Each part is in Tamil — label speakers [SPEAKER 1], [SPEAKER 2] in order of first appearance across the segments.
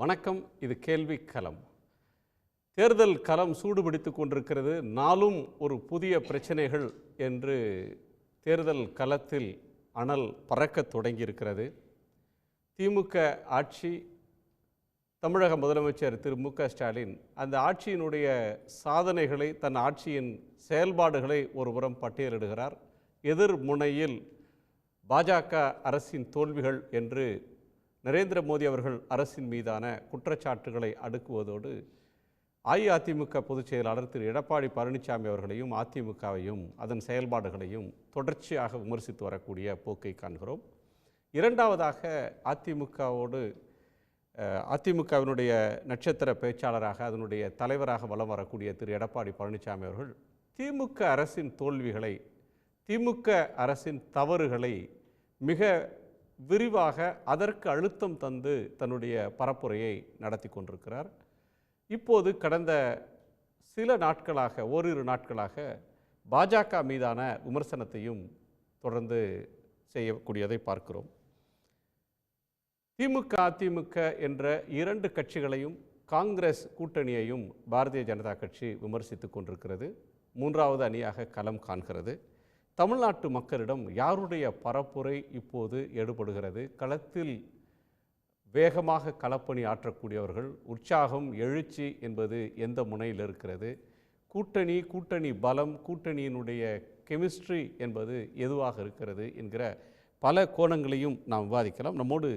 [SPEAKER 1] வணக்கம். இது கேள்வி களம். தேர்தல் களம் சூடுபிடித்து கொண்டிருக்கிறது. நாளும் ஒரு புதிய பிரச்சனைகள் என்று தேர்தல் களத்தில் அனல் பறக்க தொடங்கியிருக்கிறது. திமுக ஆட்சி, தமிழக முதலமைச்சர் திரு மு.க. ஸ்டாலின் அந்த ஆட்சியினுடைய சாதனைகளை, தன் ஆட்சியின் செயல்பாடுகளை ஒருபுறம் பட்டியலிடுகிறார். எதிர் முனையில் பாஜக அரசின் தோல்விகள் என்று நரேந்திர மோடி அவர்கள் அரசின் மீதான குற்றச்சாட்டுகளை அடுக்குவதோடு அஇஅதிமுக பொதுச் செயலாளர் திரு எடப்பாடி பழனிசாமி அவர்களையும் அதிமுகவையும் அதன் செயல்பாடுகளையும் தொடர்ச்சியாக விமர்சித்து வரக்கூடிய போக்கை காண்கிறோம். இரண்டாவதாக அதிமுகவினுடைய நட்சத்திர பேச்சாளராக, அதனுடைய தலைவராக வலம் வரக்கூடிய திரு எடப்பாடி பழனிசாமி அவர்கள் திமுக அரசின் தோல்விகளை, திமுக அரசின் தவறுகளை மிக விரிவாக அதற்கு அழுத்தம் தந்து தன்னுடைய பரப்புரையை நடத்தி கொண்டிருக்கிறார். இப்போது கடந்த சில நாட்களாக, ஓரிரு நாட்களாக பாஜக மீதான விமர்சனத்தையும் தொடர்ந்து செய்யக்கூடியதை பார்க்கிறோம். திமுக அதிமுக என்ற இரண்டு கட்சிகளையும், காங்கிரஸ் கூட்டணியையும் பாரதிய ஜனதா கட்சி விமர்சித்து கொண்டிருக்கிறது. மூன்றாவது அணியாக களம் காண்கிறது. தமிழ்நாட்டு மக்களிடம் யாருடைய பரப்புரை இப்போது எடுபடுகிறது? களத்தில் வேகமாக களப்பணி ஆற்றக்கூடியவர்கள், உற்சாகம், எழுச்சி என்பது எந்த முனையில் இருக்கிறது? கூட்டணி பலம், கூட்டணியினுடைய கெமிஸ்ட்ரி என்பது எதுவாக இருக்கிறது என்கிற பல கோணங்களையும் நாம் விவாதிக்கலாம். நம்மோடு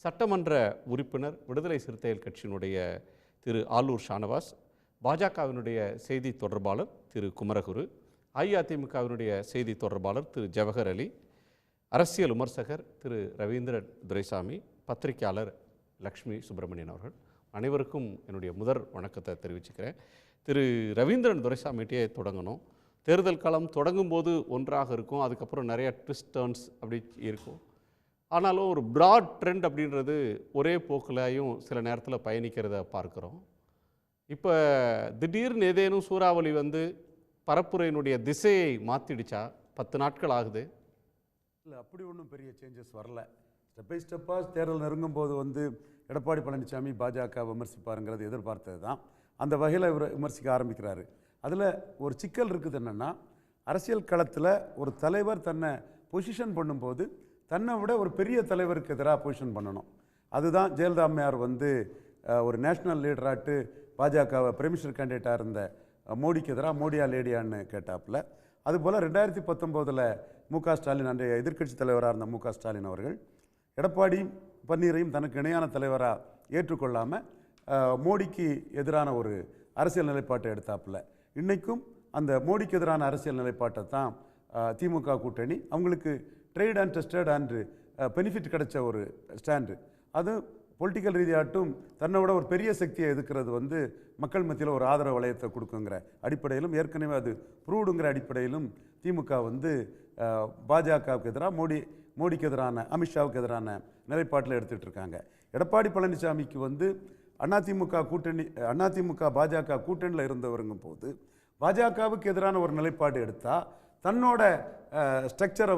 [SPEAKER 1] சட்டமன்ற உறுப்பினர், விடுதலை சிறுத்தைகள் கட்சியினுடைய திரு ஆலூர் ஷானவாஸ், பாஜகவினுடைய செய்தி தொடர்பாளர் திரு குமரகுரு, அஇஅதிமுகவினுடைய செய்தி தொடர்பாளர் திரு ஜவஹர் அலி, அரசியல் விமர்சகர் திரு ரவீந்திரன் துரைசாமி, பத்திரிகையாளர் லக்ஷ்மி சுப்பிரமணியன் அவர்கள், அனைவருக்கும் என்னுடைய முதல் வணக்கத்தை தெரிவிச்சுக்கிறேன். திரு ரவீந்திரன் துரைசாமிகிட்டே தொடங்கணும். தேர்தல் காலம் தொடங்கும் போது ஒன்றாக இருக்கும், அதுக்கப்புறம் நிறைய ட்விஸ்ட் டர்ன்ஸ் அப்படி இருக்கும். ஆனாலும் ஒரு ப்ராட் ட்ரெண்ட் அப்படின்றது ஒரே போக்கிலையும் சில நேரத்தில் பயணிக்கிறத பார்க்குறோம். இப்போ திடீர்னு ஏதேனும் சூறாவளி வந்து பரப்புரையினுடைய திசையை மாற்றிடுச்சா? 10 நாட்கள் ஆகுது.
[SPEAKER 2] இல்லை, அப்படி ஒன்றும் பெரிய சேஞ்சஸ் வரல. ஸ்டெப் பை ஸ்டெப்பாக தேர்தல் நெருங்கும் போது எடப்பாடி பழனிசாமி பாஜக விமர்சிப்பாருங்கிறது எதிர்பார்த்தது தான். அந்த வகையில் இவர் விமர்சிக்க ஆரம்பிக்கிறாரு. அதில் ஒரு சிக்கல் இருக்குது. என்னென்னா, அரசியல் களத்தில் ஒரு தலைவர் தன்னை பொசிஷன் பண்ணும்போது தன்னை விட ஒரு பெரிய தலைவருக்கு எதிராக பொசிஷன் பண்ணணும். அதுதான் ஜெயலலிதா அம்மையார் ஒரு நேஷ்னல் லீடராட்டு பாஜக பிரைமினிஸ்டர் கேண்டிடேட்டாக இருந்த மோடிக்கு எதிராக மோடியா லேடியான்னு கேட்டாப்புல. அதுபோல் 2019 மு.க. ஸ்டாலின், அன்றைய எதிர்க்கட்சி தலைவராக இருந்த மு.க. ஸ்டாலின் அவர்கள் எடப்பாடி பன்னீரையும் தனக்கு இணையான தலைவராக ஏற்றுக்கொள்ளாமல் மோடிக்கு எதிரான ஒரு அரசியல் நிலைப்பாட்டை எடுத்தாப்புல. இன்றைக்கும் அந்த மோடிக்கு எதிரான அரசியல் நிலைப்பாட்டை தான் திமுக கூட்டணி, அவங்களுக்கு trade and tested and benefit கிடைச்ச ஒரு ஸ்டாண்டு. அது பொலிட்டிக்கல் ரீதியாட்டும் தன்னை விட ஒரு பெரிய சக்தியை எதிர்க்கிறது மக்கள் மத்தியில் ஒரு ஆதரவு வளையத்தை கொடுக்குங்கிற அடிப்படையிலும், ஏற்கனவே அது ப்ரூவ்டுங்கிற அடிப்படையிலும் திமுக பாஜகவுக்கு எதிராக, மோடிக்கு எதிரான, அமித்ஷாவுக்கு எதிரான நிலைப்பாட்டில் எடுத்துகிட்டு இருக்காங்க. எடப்பாடி பழனிசாமிக்கு அதிமுக பாஜக கூட்டணியில் இருந்தவருங்கும் போது பாஜகவுக்கு எதிரான ஒரு நிலைப்பாடு எடுத்தால் தன்னோட ஸ்ட்ரக்சரை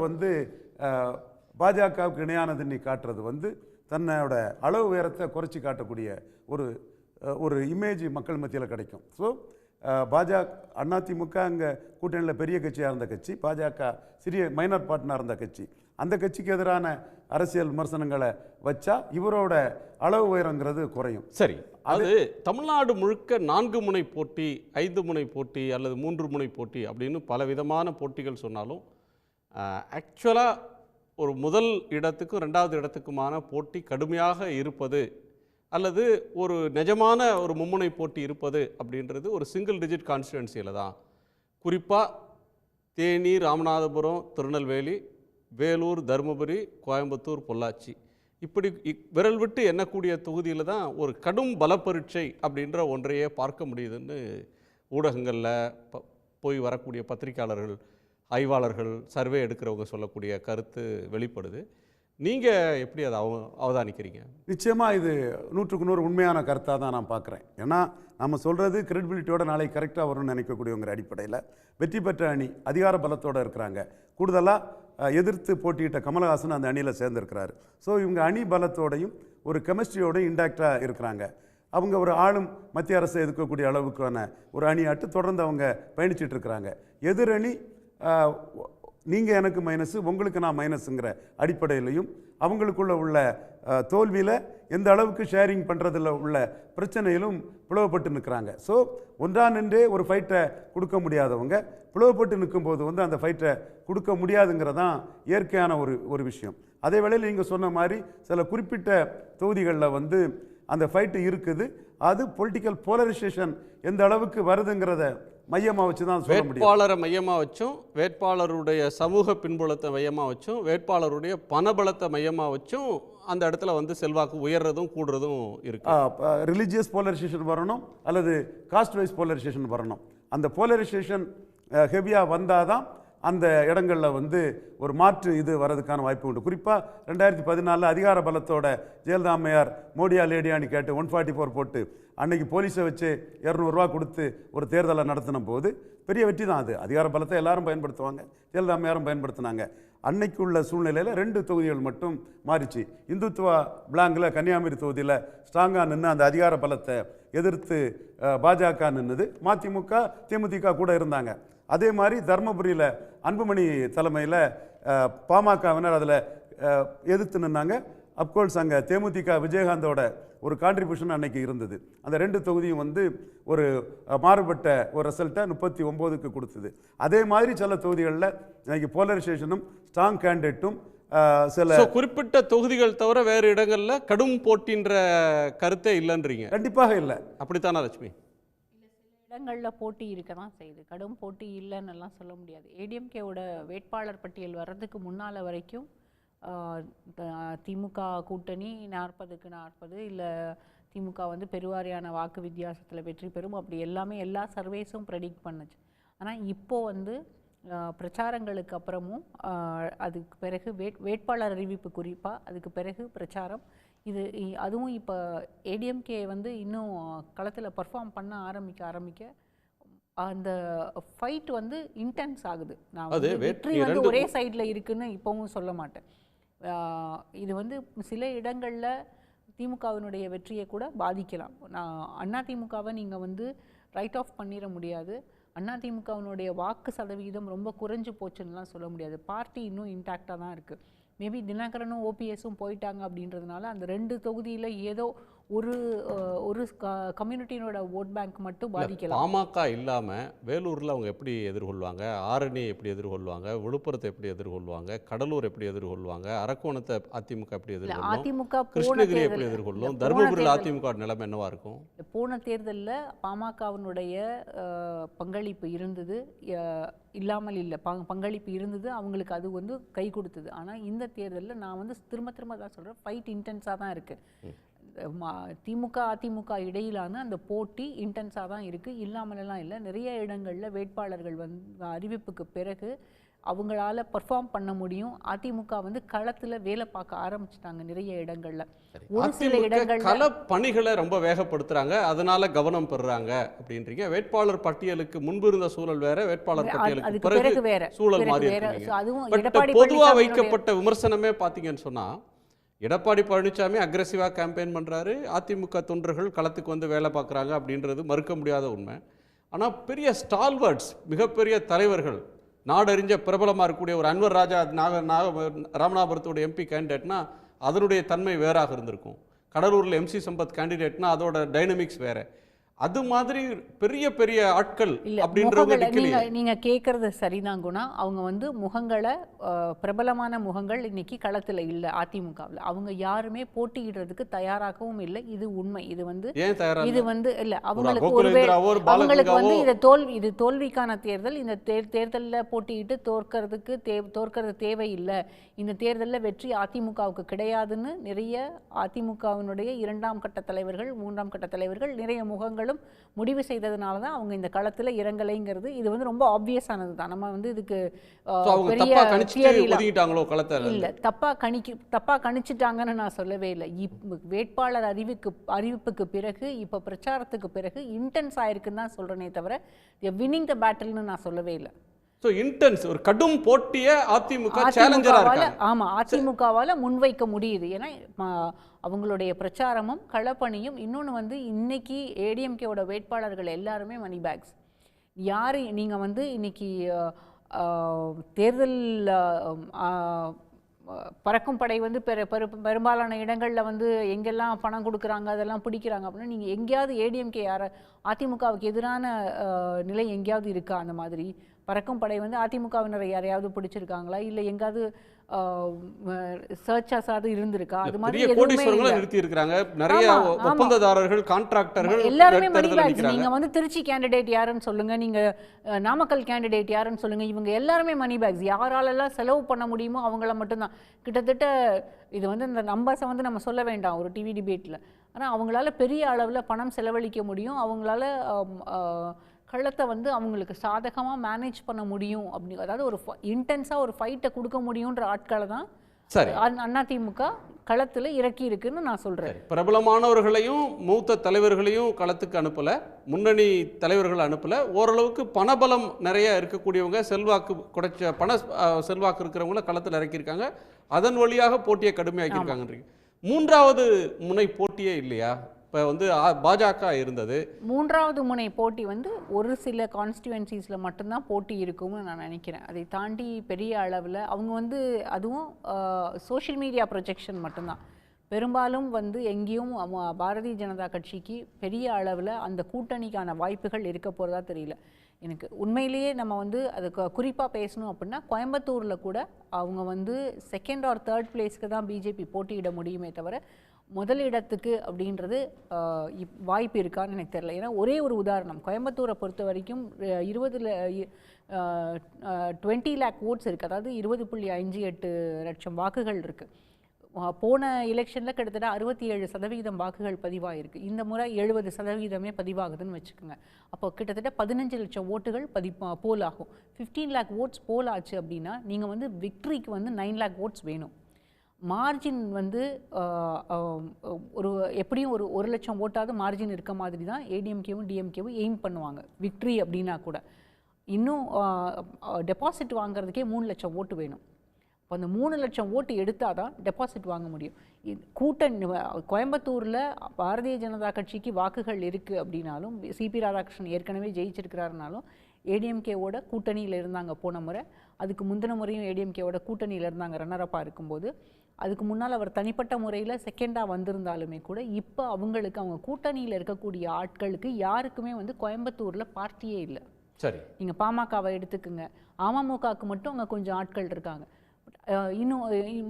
[SPEAKER 2] பாஜகவுக்கு இணையானதுன்னு காட்டுறது தன்னோட அளவு உயரத்தை குறைச்சி காட்டக்கூடிய ஒரு இமேஜ் மக்கள் மத்தியில் கிடைக்கும். ஸோ அதிமுக அங்கே கூட்டணியில் பெரிய கட்சியாக இருந்த கட்சி, பாஜக சிறிய மைனர் பார்ட்னராக இருந்த கட்சி. அந்த கட்சிக்கு எதிரான அரசியல் விமர்சனங்களை வச்சா இவரோட அளவு உயரங்கிறது குறையும்.
[SPEAKER 1] சரி, அது தமிழ்நாடு முழுக்க 4 முனை போட்டி, 5 முனை போட்டி அல்லது 3 முனை போட்டி அப்படின்னு பலவிதமான போட்டிகள் சொன்னாலும், ஆக்சுவலாக ஒரு முதல் இடத்துக்கும் 2வது இடத்துக்குமான போட்டி கடுமையாக இருப்பது அல்லது ஒரு நிஜமான ஒரு மும்முனை போட்டி இருப்பது அப்படின்றது ஒரு சிங்கிள் டிஜிட் கான்ஸ்டிடுவன்சியில் தான். குறிப்பாக தேனி, ராமநாதபுரம், திருநெல்வேலி, வேலூர், தருமபுரி, கோயம்புத்தூர், பொள்ளாச்சி, இப்படி விரல் விட்டு எண்ணக்கூடிய தொகுதியில் தான் ஒரு கடும் பலப்பரீட்சை அப்படின்ற ஒன்றையே பார்க்க முடியுதுன்னு ஊடகங்களில் போய் வரக்கூடிய பத்திரிகையாளர்கள், ஆய்வாளர்கள், சர்வே எடுக்கிறவங்க சொல்லக்கூடிய கருத்து வெளிப்படுது. நீங்கள் எப்படி அதை அவதானிக்கிறீங்க?
[SPEAKER 2] நிச்சயமாக இது 100க்கு 100 உண்மையான கருத்தாக தான் நான் பார்க்குறேன். ஏன்னா நம்ம சொல்கிறது கிரெடிபிலிட்டியோட நாளைக்கு கரெக்டாக வரும்னு நினைக்கக்கூடியவங்கிற அடிப்படையில் வெற்றி பெற்ற அணி அதிகார பலத்தோடு இருக்கிறாங்க. கூடுதலாக எதிர்த்து போட்டியிட்ட கமலஹாசன் அந்த அணியில் சேர்ந்துருக்கிறாரு. ஸோ இவங்க அணி பலத்தோடையும் ஒரு கெமிஸ்ட்ரியோட இன்டாக்டாக இருக்கிறாங்க. அவங்க ஒரு ஆளும் மத்திய அரசை எதிர்க்கக்கூடிய அளவுக்கான ஒரு அணியாட்டு தொடர்ந்து அவங்க பயணிச்சுட்டு இருக்கிறாங்க. எதிரணி நீங்கள் எனக்கு மைனஸு, உங்களுக்கு நான் மைனஸுங்கிற அடிப்படையிலையும் அவங்களுக்குள்ள உள்ள தோல்வியில் எந்த அளவுக்கு ஷேரிங் பண்ணுறதில் உள்ள பிரச்சனையிலும் பிளவுபட்டு நிற்கிறாங்க. ஸோ ஒன்றா நின்றே ஒரு ஃபைட்டை கொடுக்க முடியாதவங்க பிளவுபட்டு நிற்கும்போது வந்து அந்த ஃபைட்டை கொடுக்க முடியாதுங்கிறதான் இயற்கையான ஒரு விஷயம். அதே வேளையில் நீங்கள் சொன்ன மாதிரி சில குறிப்பிட்ட தொகுதிகளில் வந்து அந்த ஃபைட்டு இருக்குது. அது பொலிட்டிக்கல் போலரைசேஷன் எந்த அளவுக்கு வருதுங்கிறத மையமாக வச்சு தான் சொல்ல முடியும்.
[SPEAKER 1] வேட்பாளரை மையமாக வச்சும், வேட்பாளருடைய சமூக பின்புலத்தை மையமாக வச்சும், வேட்பாளருடைய பணபலத்தை மையமாக வச்சும் அந்த இடத்துல வந்து செல்வாக்கு உயர்றதும் கூடுறதும் இருக்கு.
[SPEAKER 2] ரிலீஜியஸ் போலரைசேஷன் வரணும் அல்லது காஸ்ட் வைஸ் போலரைசேஷன் வரணும். அந்த போலரைசேஷன் ஹெவியாக வந்தால் தான் அந்த இடங்களில் வந்து ஒரு மாற்று இது வரதுக்கான வாய்ப்பு உண்டு. குறிப்பாக 2014 அதிகார பலத்தோட ஜெயலலிதா அம்மையார் மோடியா லேடியான்னு கேட்டு 144 போட்டு அன்னைக்கு போலீஸை வச்சு 200 ரூபா கொடுத்து ஒரு தேர்தலை நடத்தின போது பெரிய வெற்றி தான். அது அதிகார பலத்தை எல்லாரும் பயன்படுத்துவாங்க, ஜெயலலிதா அம்மையாரும் பயன்படுத்தினாங்க. அன்னைக்கு உள்ள சூழ்நிலையில் 2 தொகுதிகள் மட்டும் மாறிச்சு. இந்துத்துவா பிளாங்கில் கன்னியாகுமரி தொகுதியில் ஸ்ட்ராங்காக நின்று அந்த அதிகார பலத்தை எதிர்த்து பாஜக நின்றுது. மதிமுக தேமுதிக கூட இருந்தாங்க. அதே மாதிரி தர்மபுரியில் அன்புமணி தலைமையில் பாமகவினர் அதில் எதிர்த்து நின்னாங்க. அப்கோர்ஸ் அங்கே தேமுதிக விஜயகாந்தோட ஒரு கான்ட்ரிபியூஷன் அன்னைக்கு இருந்தது. அந்த 2 தொகுதியும் வந்து ஒரு மாறுபட்ட ஒரு ரிசல்ட்டை 39க்கு கொடுத்தது. அதே மாதிரி சில தொகுதிகளில் இன்னைக்கு போலரைசேஷனும் ஸ்ட்ராங் கேண்டிடேட்டும் சில
[SPEAKER 1] குறிப்பிட்ட தொகுதிகள் தவிர வேறு இடங்களில் கடும் போட்டின்ற கருத்தே இல்லைன்றீங்க?
[SPEAKER 2] கண்டிப்பாக இல்லை.
[SPEAKER 1] அப்படித்தானா லட்சுமி?
[SPEAKER 3] இடங்களில் போட்டி இருக்க தான் செய்யுது, கடும் போட்டி இல்லைன்னு எல்லாம் சொல்ல முடியாது. ஏடிஎம்கேவோட வேட்பாளர் பட்டியல் வர்றதுக்கு முன்னால் வரைக்கும் திமுக கூட்டணி 40க்கு 40 இல்லை திமுக வந்து பெருவாரியான வாக்கு வித்தியாசத்தில் வெற்றி பெறும் அப்படி எல்லாமே எல்லா சர்வேஸும் ப்ரெடிக்ட் பண்ணுச்சு. ஆனால் இப்போது வந்து பிரச்சாரங்களுக்கு அப்புறமும் அதுக்கு பிறகு வேட்பாளர் அறிவிப்பு குறிப்பாக அதுக்கு பிறகு பிரச்சாரம் இது அதுவும் இப்போ ஏடிஎம்கே வந்து இன்னும் களத்தில் பர்ஃபார்ம் பண்ண ஆரம்பிக்க அந்த ஃபைட் வந்து இன்டென்ஸ் ஆகுது. நான் வந்து வெற்றி வந்து ஒரே சைடில் இருக்குன்னு இப்போவும் சொல்ல மாட்டேன். இது வந்து சில இடங்களில் திமுகவினுடைய வெற்றியை கூட பாதிக்கலாம். அதிமுகவை நீங்கள் வந்து ரைட் ஆஃப் பண்ணிட முடியாது. அதிமுகவினுடைய வாக்கு சதவீதம் ரொம்ப குறைஞ்சு போச்சுன்னுலாம் சொல்ல முடியாது. பார்ட்டி இன்னும் இன்டாக்டாக தான் இருக்குது. மேபி தினகரனும் ஓபிஎஸும் போயிட்டாங்க அப்படின்றதுனால அந்த 2 தொகுதியில் ஏதோ ஒரு கம்யூனிட்டியோட ஓட் பேங்க் மட்டும் பாதிக்கலாம்.
[SPEAKER 1] பாமக இல்லாமல் வேலூரில் அவங்க எப்படி எதிர்கொள்வாங்க, ஆரணியை எப்படி எதிர்கொள்வாங்க, விழுப்புரத்தை எப்படி எதிர்கொள்வாங்க, கடலூர் எப்படி எதிர்கொள்வாங்க, அரக்கோணத்தை அதிமுக எப்படி எதிர்கொள்ளும்,
[SPEAKER 3] அதிமுக
[SPEAKER 1] கிருஷ்ணகிரி எப்படி எதிர்கொள்ளும், தருமபுரியில் அதிமுக நிலைமை என்னவா இருக்கும்?
[SPEAKER 3] போன தேர்தலில் பாமகவினுடைய பங்களிப்பு இருந்தது, இல்லாமல் இல்லை, பங்களிப்பு இருந்தது, அவங்களுக்கு அது வந்து கை கொடுத்தது. ஆனால் இந்த தேர்தலில் நான் வந்து திரும்ப தான் சொல்கிறேன், ஃபைட் இன்டென்ஸாக தான் இருக்குது. திமுக அதிமுக இடையிலான அந்த போட்டி இன்டென்ஸாக தான் இருக்குது, இல்லாமலெல்லாம் இல்லை. நிறைய இடங்களில் வேட்பாளர்கள் வந்து அறிவிப்புக்கு பிறகு அவங்களால பர்ஃபார்ம் பண்ண முடியும். அதிமுக வந்து களத்தில் வேலை பார்க்க ஆரம்பிச்சிட்டாங்க நிறைய இடங்களில். ஒரு சில இடங்கள்
[SPEAKER 1] கள பணிகளை ரொம்ப வேகப்படுத்துறாங்க, அதனால கவனம் பெறுறாங்க அப்படின்றீங்க. வேட்பாளர் பட்டியலுக்கு முன்பு இருந்த சூழல் வேற, வேட்பாளர் பட்டியலுக்கு பிறகு வேற சூழல் மாறி இருக்கு. அதுவும் பொதுவாக வைக்கப்பட்ட விமர்சனமே பார்த்தீங்கன்னு சொன்னா, எடப்பாடி பழனிசாமி அக்ரெசிவாக கேம்பெயின் பண்ணுறாரு, அதிமுக தொண்டர்கள் களத்துக்கு வந்து வேலை பார்க்குறாங்க அப்படின்றது மறுக்க முடியாத உண்மை. ஆனால் பெரிய ஸ்டால்வர்ட்ஸ், மிகப்பெரிய தலைவர்கள், நாடறிஞ்ச பிரபலமாக இருக்கக்கூடிய ஒரு அன்வர் ராஜா ராமநாதபுரத்தோட எம்பி கேண்டிடேட்னா அதனுடைய தன்மை வேறாக இருந்திருக்கும். கடலூரில் எம்சி சம்பத் கேண்டிடேட்னா அதோட டைனமிக்ஸ் வேற. அது மாதிரி பெரிய பெரிய ஆட்கள் அப்படின்றவங்க
[SPEAKER 3] நீங்க கேட்கறது சரிதான் குணா. அவங்க வந்து முகங்களை, பிரபலமான முகங்கள் இன்னைக்கு களத்துல இல்லை அதிமுகவில். அவங்க யாருமே போட்டியிடுறதுக்கு தயாராகவும் இல்லை, இது உண்மை. இது வந்து இல்லை, அவங்களுக்கு அவங்களுக்கு வந்து இது தோல்விக்கான தேர்தல். இந்த தேர்தலில் போட்டியிட்டு தோற்கிறது தேவையில்லை. இந்த தேர்தலில் வெற்றி அதிமுகவுக்கு கிடையாதுன்னு நிறைய அதிமுகவினுடைய 2ஆம் கட்ட தலைவர்கள், 3ஆம் கட்ட தலைவர்கள், நிறைய முகங்கள் முடிவு செய்ததுனால தான் அவங்க இந்த களத்தில் இறங்கலைங்கிறது இது வந்து ரொம்ப ஆப்வியஸ் ஆனது தான். நம்ம வந்து இதுக்கு இல்லை, தப்பா கணிச்சிட்டாங்கன்னு நான் சொல்லவே இல்லை. வேட்பாளர் அறிவிப்புக்கு பிறகு இப்போ பிரச்சாரத்துக்கு பிறகு இன்டென்ஸ் ஆயிருக்குன்னு தான் சொல்றேனே தவிர வின்னிங் த பேட்டில்னு நான் சொல்லவே இல்லை.
[SPEAKER 1] ஸோ இன்டென்ஸ் ஒரு கடும் போட்டியை அதிமுக சேலஞ்சரா இருக்காங்க.
[SPEAKER 3] ஆமா, அதிமுகவால முன்வைக்க முடியுது. ஏன்னா அவங்களுடைய பிரச்சாரமும் களப்பணியும். இன்னொன்று வந்து இன்னைக்கு ஏடிஎம்கேவோட வேட்பாளர்கள் எல்லாருமே மணி பேக்ஸ். யார் நீங்கள் வந்து இன்னைக்கு தேர்தல் பறக்கும் படை வந்து பெரும்பாலான இடங்களில் வந்து எங்கெல்லாம் பணம் கொடுக்குறாங்க அதெல்லாம் பிடிக்கிறாங்க அப்படின்னா நீங்கள் எங்கேயாவது ஏடிஎம்கே அதிமுகவுக்கு எதிரான நிலை எங்கேயாவது இருக்கா? அந்த மாதிரி பறக்கும் படை வந்து அதிமுகவினரை யாரையாவது பிடிச்சிருக்காங்களா, இல்லை எங்காவது சர்ச்சாவது இருந்திருக்கா? அது மாதிரி
[SPEAKER 1] கோடீஸ்வரங்களை நிறுத்தி இருக்காங்க. நிறைய ஒப்பந்ததாரர்கள், கான்ட்ராக்டர்கள்
[SPEAKER 3] எல்லாருமே மணி பேக்ஸ். நீங்க வந்து திருச்சி கேண்டிடேட் யாருன்னு சொல்லுங்க, நீங்க நாமக்கல் கேண்டிடேட் யாருன்னு சொல்லுங்க, இவங்க எல்லாருமே மணி பேக்ஸ். யாராலெல்லாம் செலவு பண்ண முடியுமோ அவங்கள மட்டும்தான். கிட்டத்தட்ட இது வந்து இந்த நம்பர்ஸை வந்து நம்ம சொல்ல வேண்டாம் ஒரு டிவி டிபேட்டில். ஆனால் அவங்களால பெரிய அளவில் பணம் செலவழிக்க முடியும், அவங்களால கள்ளத்தை வந்து அவங்களுக்கு சாதகமாக மேனேஜ் பண்ண முடியும். அப்படி அதாவது ஒரு இன்டென்ஸாக ஒரு ஃபைட்டை கொடுக்க முடியுன்ற ஆட்களை தான்
[SPEAKER 1] சரி
[SPEAKER 3] அதிமுக களத்தில் இறக்கி இருக்குன்னு நான் சொல்கிறேன்.
[SPEAKER 1] பிரபலமானவர்களையும் மூத்த தலைவர்களையும் களத்துக்கு அனுப்பலை, முன்னணி தலைவர்கள் அனுப்பலை. ஓரளவுக்கு பணபலம் நிறைய இருக்கக்கூடியவங்க, செல்வாக்கு குறைச்ச செல்வாக்கு இருக்கிறவங்கள களத்தில் இறக்கியிருக்காங்க. அதன் வழியாக போட்டியை கடுமையாக்கியிருக்காங்கன்றீங்க. மூன்றாவது முனை போட்டியே இல்லையா? இப்போ வந்து பாஜக இருந்தது.
[SPEAKER 3] மூன்றாவது முனை போட்டி வந்து ஒரு சில கான்ஸ்டியூவன்சிஸில் மட்டும்தான் போட்டி இருக்கும்னு நான் நினைக்கிறேன். அதை தாண்டி பெரிய அளவில் அவங்க வந்து அதுவும் சோஷியல் மீடியா ப்ரொஜெக்ஷன் மட்டும்தான். பெரும்பாலும் வந்து எங்கேயும் பாரதிய ஜனதா கட்சிக்கு பெரிய அளவில் அந்த கூட்டணிக்கான வாய்ப்புகள் இருக்க போகிறதா தெரியல எனக்கு. உண்மையிலேயே நம்ம வந்து அதுக்கு குறிப்பாக பேசணும் அப்படின்னா கோயம்புத்தூரில் கூட அவங்க வந்து செகண்ட் ஆர் தேர்ட் பிளேஸ்க்கு தான் பிஜேபி போட்டியிட முடியுமே தவிர முதலிடத்துக்கு அப்படின்றது வாய்ப்பு இருக்கான்னு எனக்கு தெரியல. ஏன்னா ஒரே ஒரு உதாரணம், கோயம்புத்தூரை பொறுத்த வரைக்கும் 20 லேக் ஓட்ஸ் இருக்குது, அதாவது 20.58 லட்சம் வாக்குகள் இருக்குது. போன எலெக்ஷனில் கிட்டத்தட்ட 67% வாக்குகள் பதிவாயிருக்கு. இந்த முறை 70% பதிவாகுதுன்னு வச்சுக்கோங்க. அப்போ கிட்டத்தட்ட 15 லட்சம் ஓட்டுகள் போல் ஆகும். 15 லேக் ஓட்ஸ் போல் ஆச்சு அப்படின்னா நீங்கள் வந்து விக்ட்ரிக்கு வந்து 9 லேக் ஓட்ஸ் வேணும். மார்ஜின் வந்து ஒரு எப்படியும் ஒரு 1 லட்சம் ஓட்டாவது மார்ஜின் இருக்க மாதிரி தான் ஏடிஎம்கேவும் டிஎம்கேவும் எய்ம் பண்ணுவாங்க விக்ட்ரி அப்படின்னா கூட. இன்னும் டெபாசிட் வாங்குறதுக்கே 3 லட்சம் ஓட்டு வேணும். இப்போ அந்த 3 லட்சம் ஓட்டு எடுத்தால் தான் டெபாசிட் வாங்க முடியும். கூட்டணி கோயம்புத்தூரில் பாரதிய ஜனதா கட்சிக்கு வாக்குகள் இருக்குது அப்படின்னாலும், சிபி ராதாகிருஷ்ணன் ஏற்கனவே ஜெயிச்சிருக்கிறாருனாலும் ஏடிஎம்கேவோட கூட்டணியில் இருந்தாங்க போன முறை. அதுக்கு முந்தின முறையும் ஏடிஎம்கேவோட கூட்டணியில் இருந்தாங்க ரன்னரப்பாக இருக்கும்போது. அதுக்கு முன்னால் அவர் தனிப்பட்ட முறையில் செகண்டாக வந்திருந்தாலுமே கூட இப்போ அவங்களுக்கு அவங்க கூட்டணியில் இருக்கக்கூடிய ஆட்களுக்கு யாருக்குமே வந்து கோயம்புத்தூரில் பார்ட்டியே இல்லை.
[SPEAKER 1] சரி,
[SPEAKER 3] நீங்கள் பாமகவை எடுத்துக்குங்க, அமமுகவுக்கு மட்டும் அங்கே கொஞ்சம் ஆட்கள் இருக்காங்க. இன்னும்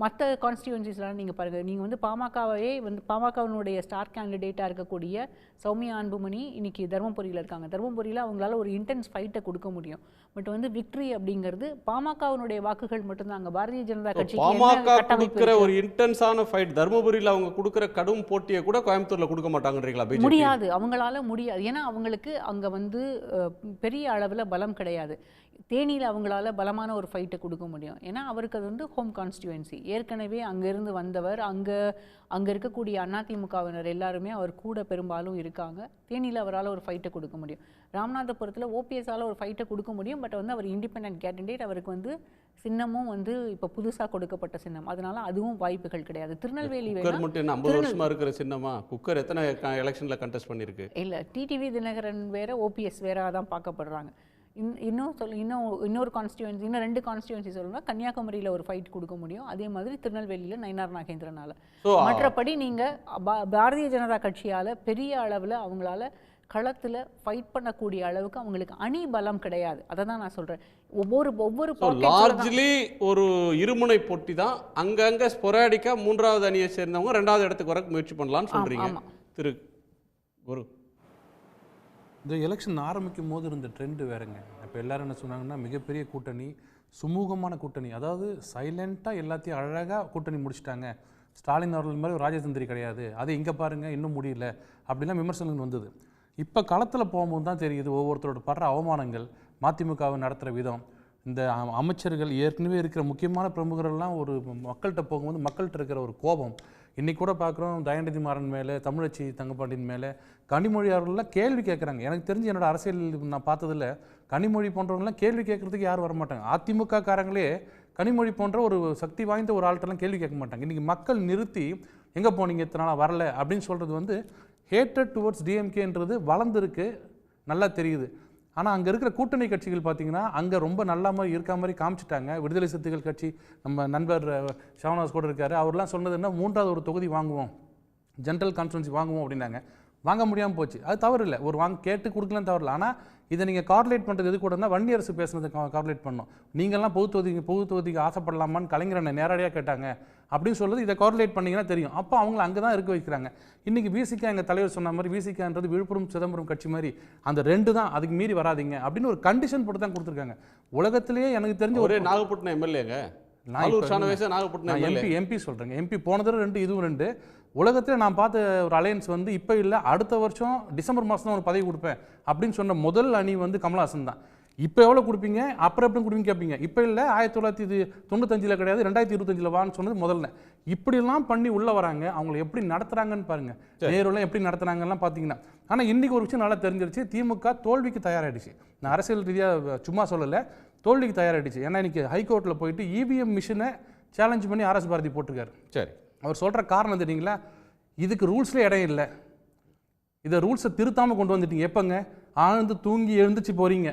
[SPEAKER 3] மற்ற கான்ஸ்டியூவன்சிஸ்லாம் நீங்கள் பாருங்கள், நீங்கள் வந்து பாமகவையே வந்து பாமகவினுடைய ஸ்டார் கேண்டிடேட்டாக இருக்கக்கூடிய சௌமியா அன்புமணி இன்னைக்கு தர்மபுரியில் இருக்காங்க. தர்மபுரியில் அவங்களால ஒரு இன்டென்ஸ் ஃபைட்டை கொடுக்க முடியும். பட் வந்து விக்ட்ரி அப்படிங்கிறது பாமகவினுடைய வாக்குகள் மட்டும்தான். அங்கே பாரதிய ஜனதா கட்சிக்கு
[SPEAKER 1] ஒரு இன்டென்ஸான ஃபைட் தர்மபுரியில் அவங்க கொடுக்குற கடும் போட்டியை கூட கோயம்புத்தூரில் கொடுக்க மாட்டாங்கன்றீங்களா?
[SPEAKER 3] முடியாது, அவங்களால முடியாது. ஏன்னா அவங்களுக்கு அங்கே வந்து பெரிய அளவில் பலம் கிடையாது. தேனியில் அவங்களால பலமான ஒரு ஃபைட்டை கொடுக்க முடியும். ஏன்னா அவருக்கு அது வந்து ஹோம் கான்ஸ்டியூவன்சி. ஏற்கனவே அங்கேருந்து வந்தவர், அங்கே இருக்கக்கூடிய அதிமுகவினர் எல்லாருமே அவர் கூட பெரும்பாலும் இருக்காங்க. தேனியில் அவரால் ஒரு ஃபைட்டை கொடுக்க முடியும். ராமநாதபுரத்தில் ஓபிஎஸ்ஸால் ஒரு ஃபைட்டை கொடுக்க முடியும். பட் வந்து அவர் இண்டிபெண்டன்ட் கேண்டிடேட், அவருக்கு வந்து சின்னமும் வந்து இப்போ புதுசாக கொடுக்கப்பட்ட சின்னம், அதனால அதுவும் வாய்ப்புகள் கிடையாது. திருநெல்வேலி
[SPEAKER 1] மட்டும் 50 வருஷமா இருக்கிற சின்னமா? குக்கர் எத்தனை எலெக்ஷனில் கண்டெஸ்ட் பண்ணியிருக்கு?
[SPEAKER 3] இல்லை, டிடிவி தினகரன் வேற, ஓபிஎஸ் வேற தான் பார்க்கப்படுறாங்க. இன்னொரு கான்ஸ்டியூவன்சி, இன்னும் 2 கான்ஸ்டியூவன்சி சொல்லணும்னா கன்னியாகுமரியில் ஒரு ஃபைட் கொடுக்க முடியும். அதே மாதிரி திருநெல்வேலியில் நயினார் நாகேந்திரனால. மற்றபடி நீங்கள் பாரதிய ஜனதா கட்சியால் பெரிய அளவில் அவங்களால களத்தில் ஃபைட் பண்ணக்கூடிய அளவுக்கு அவங்களுக்கு அணி பலம் கிடையாது. அதை தான் நான் சொல்கிறேன். ஒவ்வொரு
[SPEAKER 1] லார்ஜ்லி ஒரு இருமுனை போட்டி தான். அங்கங்கே ஸ்பொராடிக்காக 3வது அணியை சேர்ந்தவங்க 2வது இடத்துக்கு வர முயற்சி பண்ணலான்னு சொல்கிறீங்க திரு குரு.
[SPEAKER 4] இந்த எலெக்ஷன் ஆரம்பிக்கும் போது இருந்த ட்ரெண்டு வேறுங்க. இப்போ எல்லோரும் என்ன சொன்னாங்கன்னா மிகப்பெரிய கூட்டணி, சுமூகமான கூட்டணி, அதாவது சைலண்ட்டாக எல்லாத்தையும் அழகாக கூட்டணி முடிச்சிட்டாங்க. ஸ்டாலின் அவர்கள் மாதிரி ஒரு ராஜதந்திரி கிடையாது, அது இங்கே பாருங்கள் இன்னும் முடியல அப்படிலாம் விமர்சனங்கள் வந்தது. இப்போ களத்தில் போகும்போது தான் தெரியுது ஒவ்வொருத்தரோட படுற அவமானங்கள், மதிமுகவை நடத்துகிற விதம், இந்த அமைச்சர்கள் ஏற்கனவே இருக்கிற முக்கியமான பிரமுகர்கள்லாம் ஒரு மக்கள்கிட்ட போகும்போது மக்கள்கிட்ட இருக்கிற ஒரு கோபம், இன்றைக்கி கூட பார்க்குறோம் தயாநிதி மாறன் மேலே, தமிழச்சி தங்கப்பாண்டியன் மேலே கனிமொழி அவர்கள்லாம் கேள்வி கேட்குறாங்க. எனக்கு தெரிஞ்சு என்னோட அரசியல் நான் பார்த்ததில்ல, கனிமொழி போன்றவங்களாம் கேள்வி கேட்குறதுக்கு யாரும் வரமாட்டாங்க. அதிமுக காரங்களே கனிமொழி போன்ற ஒரு சக்தி வாய்ந்த ஒரு ஆள்கிட்டலாம் கேள்வி கேட்க மாட்டாங்க. இன்றைக்கி மக்கள் நிறுத்தி எங்கே போனீங்க இத்தனை நாளாக வரல அப்படின்னு சொல்கிறது வந்து ஹேட்டட் டுவர்ட்ஸ் டிஎம்கேன்றது வளர்ந்துருக்கு, நல்லா தெரியுது. ஆனால் அங்கே இருக்கிற கூட்டணி கட்சிகள் பார்த்திங்கன்னா அங்கே ரொம்ப நல்ல மாதிரி இருக்க மாதிரி காமிச்சிட்டாங்க. விடுதலை சிறுத்தைகள் கட்சி நம்ம நண்பர் ஷாவனாஸ் கூட இருக்கார், அவர்லாம் சொன்னது என்ன, 3வது ஒரு தொகுதி வாங்குவோம், ஜென்ரல் கான்ஃபரன்ஸ் வாங்குவோம் அப்படின்னாங்க. வாங்க முடியாமல் போச்சு. அது தவறு இல்லை, ஒரு கேட்டு கொடுக்கலாம் தவறு இல்லை. ஆனால் இதை நீங்கள் கார்லேட் பண்ணுறது எது கூட இருந்தால் வன்னியரசு பேசுனதை கார்லேட் பண்ணணும். நீங்கள்லாம் பொது தொகுதிக்கு ஆசைப்படலாமான்னு கலைஞர் என்னை நேரடியாக கேட்டாங்க அப்படின்னு சொல்கிறது இதை கார்லேட் பண்ணிங்கன்னா தெரியும். அப்போ அவங்கள அங்கே தான் இருக்க வைக்கிறாங்க. இன்றைக்கி விசிகா எங்கள் தலைவர் சொன்ன மாதிரி விசிகான்றது விழுப்புரம் சிதம்பரம் கட்சி மாதிரி அந்த 2 தான், அதுக்கு மீறி வராதிங்க அப்படின்னு ஒரு கண்டிஷன் போட்டு தான் கொடுத்துருக்காங்க. உலகத்திலேயே எனக்கு தெரிஞ்ச
[SPEAKER 1] ஒரே நாகப்பட்டினம் எம்எல்ஏங்க,
[SPEAKER 4] எம்பி சொல்கிறேங்க. எம்பி போன தடவை 2, இதுவும் 2. உலகத்தில் நான் பார்த்த ஒரு அலையன்ஸ் வந்து இப்போ இல்லை, அடுத்த வருஷம் டிசம்பர் மாதம் தான் ஒரு பதவி கொடுப்பேன் அப்படின்னு சொன்ன முதல் அணி வந்து கமல்ஹாசன் தான். இப்போ எவ்வளோ கொடுப்பீங்க, அப்புறம் எப்படி கொடுப்பீங்க கேட்பீங்க. இப்போ இல்லை 1995 கிடையாது, 2025 வான்னு சொன்னது முதல்ல. இப்படிலாம் பண்ணி உள்ளே வராங்க. அவங்கள எப்படி நடத்துகிறாங்கன்னு பாருங்கள், நேருலாம் எப்படி நடத்துகிறாங்கலாம் பார்த்தீங்கன்னா. ஆனால் இன்றைக்கி ஒரு விஷயம் நல்லா தெரிஞ்சிருச்சு, திமுக தோல்விக்கு தயாராகிடுச்சு. நான் அரசியல் ரீதியாக சும்மா சொல்லலை, தோல்விக்கு தயாராகிடுச்சு. ஏன்னா இன்றைக்கி ஹைகோர்ட்டில் போயிட்டு இவிஎம் மிஷினை சேலஞ்ச் பண்ணி ஆர்எஸ் பாரதி போட்டிருக்காரு.
[SPEAKER 1] சரி,
[SPEAKER 4] அவர் சொல்கிற காரணம் தெரியுங்களா, இதுக்கு ரூல்ஸ்லேயே இடம் இல்லை, இதை ரூல்ஸை திருத்தாமல் கொண்டு வந்துட்டீங்க. எப்போங்க ஆழ்ந்து தூங்கி எழுந்துச்சு போகிறீங்க.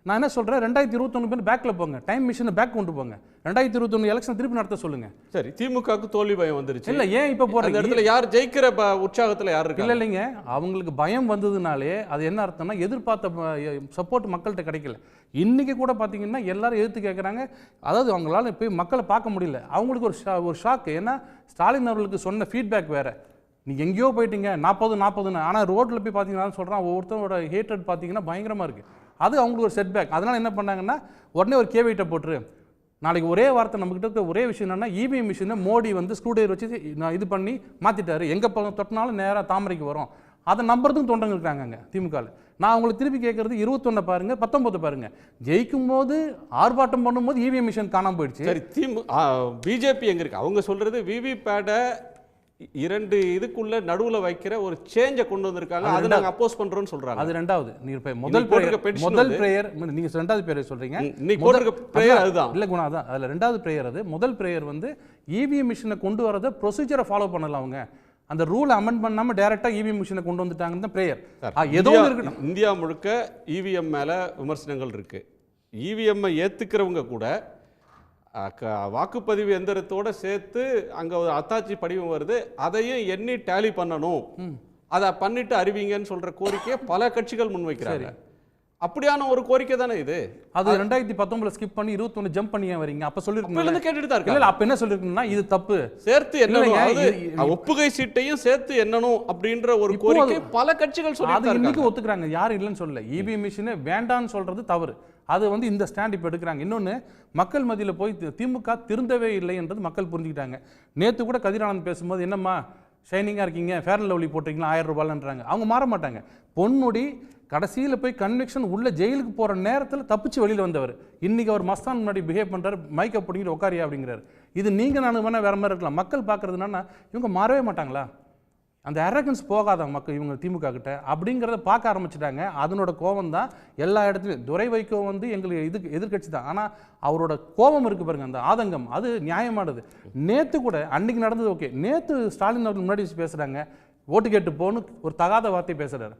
[SPEAKER 4] நான் என்ன சொல்கிறேன், 2021 பேக்கில் போங்க, டைம் மிஷினை பேக் கொண்டு போங்க, 2021 எலெக்ஷன் திருப்பி நடத்த சொல்லுங்கள்.
[SPEAKER 1] சரி, திமுகவுக்கு தோல்வி பயம் வந்துருச்சு.
[SPEAKER 4] இல்லை, ஏன் இப்போ போகிற
[SPEAKER 1] இடத்துல யார் ஜெயிக்கிற உற்சாகத்தில் யார் இருக்கு?
[SPEAKER 4] இல்லை இல்லைங்க, அவங்களுக்கு பயம் வந்ததுனாலே அது என்ன அர்த்தம்னா எதிர்பார்த்த சப்போர்ட் மக்கள்கிட்ட கிடைக்கல. இன்றைக்கி கூட பார்த்தீங்கன்னா எல்லாரும் எதிர்த்து கேட்குறாங்க. அதாவது அவங்களால போய் மக்களை பார்க்க முடியல. அவங்களுக்கு ஒரு ஷாக்கு. ஏன்னா ஸ்டாலின் அவர்களுக்கு சொன்ன ஃபீட்பேக் வேறு, நீங்கள் எங்கேயோ போயிட்டீங்க 40 ஆனால் ரோட்டில் போய் பார்த்தீங்கன்னா சொல்கிறான், ஒவ்வொருத்தரோட ஹேட்ரட் பார்த்தீங்கன்னா பயங்கரமாக இருக்குது. அது அவங்களுக்கு ஒரு செட்பேக். அதனால் என்ன பண்ணாங்கன்னா உடனே ஒரு கேவிட்ட போட்டுரு, நாளைக்கு ஒரே வார்த்தை நம்மக்கிட்ட இருக்க ஒரே விஷயம் என்னென்னா இவிஎம் மிஷினை மோடி வந்து ஸ்க்ரூடிரைவர் வச்சு இது பண்ணி மாற்றிட்டாரு, எங்கே தொட்டினாலும் நேராக தாமரைக்கு வரும். அதை நம்புறதுக்கும் தொண்டங்க இருக்காங்க அங்கே திமுகவில். நான் உங்களுக்கு திருப்பி கேட்குறது 21 பாருங்கள், 19 பாருங்கள். ஜெயிக்கும் போது ஆர்ப்பாட்டம் பண்ணும்போது இவிஎம் மிஷின் காணாமல் போயிடுச்சு.
[SPEAKER 1] சரி, பிஜேபி எங்கே இருக்குது? அவங்க சொல்கிறது விவிபேடை 2 இதுக்குள்ள நடுவுல வைக்கிற ஒரு சேஞ்சை கொண்டு வந்திருக்காங்க, அதை நாங்க அப்போஸ் பண்றோம்னு சொல்றாங்க.
[SPEAKER 4] அது ரெண்டாவது. நீங்க முதல் பிரேயர் நீங்க ரெண்டாவது பிரேயர் சொல்றீங்க,
[SPEAKER 1] இன்னைக்கு போடுற பிரேயர் அதுதான்
[SPEAKER 4] இல்ல குணா, அதான் அதுல ரெண்டாவது பிரேயர். அது முதல் பிரேயர் வந்து இவிஎம் மிஷினை கொண்டு வரத ப்ரொசீஜரை ஃபாலோ பண்ணல. அவங்க அந்த ரூலை அமெண்ட் பண்ணாம டைரக்டா இவிஎம் மிஷினை கொண்டு வந்துட்டாங்கன்னு தான் பிரேயர். ஏதோ இருக்கு.
[SPEAKER 1] இந்தியா முழுக்க இவிஎம் மேல விமர்சனங்கள் இருக்கு. இவிஎம் ஏத்துக்கிறவங்க கூட வாக்குப்பதிவு எந்திரத்தோட சேர்த்து அங்கே ஒரு அத்தாட்சி படிவம் வருது, அதையும் எண்ணி டேலி பண்ணணும், அதை பண்ணிட்டு அறிவிங்கன்னு சொல்ற கோரிக்கையை பல கட்சிகள் முன்வைக்கிறாங்க. அப்படியான ஒரு கோரிக்கை தானே இது.
[SPEAKER 4] அது 2019 ஸ்கிப் பண்ணி 21 ஜம்ப் பண்ணி வரீங்க. அப்ப சொல்லிருக்கீங்க,
[SPEAKER 1] கேட்டுட்டு தான் இருக்கு.
[SPEAKER 4] இல்ல அப்ப என்ன சொல்லிருக்கீங்கன்னா இது தப்பு,
[SPEAKER 1] சேர்த்து என்ன ஒப்புகை சீட்டையும் சேர்த்து என்னணும் அப்படின்ற ஒரு கோரிக்கை பல கட்சிகள் சொல்லி
[SPEAKER 4] அது இன்னைக்கு ஒத்துக்கிறாங்க, யாரும் இல்லைன்னு சொல்லல. இவிஎம் மிஷினை வேண்டான்னு சொல்றது தவறு. அது வந்து இந்த ஸ்டாண்ட் இப்போ எடுக்கிறாங்க. இன்னொன்று, மக்கள் மத்தியில் போய் திமுக திருந்தவே இல்லை என்றது மக்கள் புரிஞ்சுக்கிட்டாங்க. நேற்று கூட கதிரானந்த் பேசும்போது என்னம்மா ஷைனிங்காக இருக்கீங்க, ஃபேர் அண்ட் லவ்லி போட்டிருக்கீங்களா 1000 ரூபாய்ன்றாங்க. அவங்க மாற மாட்டாங்க. பொன்முடி கடைசியில் போய் கன்விக்ஷன் உள்ள ஜெயிலுக்கு போகிற நேரத்தில் தப்பிச்சு வெளியில் வந்தவர். இன்றைக்கி அவர் மஸ்தான் முன்னாடி பிஹேவ் பண்ணுறாரு, மைக்கை பிடிங்கிட்டு உட்காரியா அப்படிங்கிறாரு. இது நீங்கள் நான் வேணால் வேறு மாதிரி இருக்கலாம். மக்கள் பார்க்குறது என்னன்னா, இவங்க மாறவே மாட்டாங்களா, அந்த அரகன்ஸ் போகாத மக்கள் இவங்க திமுக கிட்ட அப்படிங்கிறத பார்க்க ஆரம்பிச்சிட்டாங்க. அதனோட கோபம் தான் எல்லா இடத்துலையும். துரை வைகோ வந்து எங்களுக்கு எதிர்கட்சி தான், ஆனால் அவரோட கோபம் இருக்குது பாருங்க, அந்த ஆதங்கம், அது நியாயமானது. நேற்று கூட அன்னைக்கு நடந்தது ஓகே, நேற்று ஸ்டாலின் அவர்கள் முன்னாடி பேசுகிறாங்க, ஓட்டு கேட்டு போன்னு ஒரு தகாத வார்த்தை பேசுகிறாரு.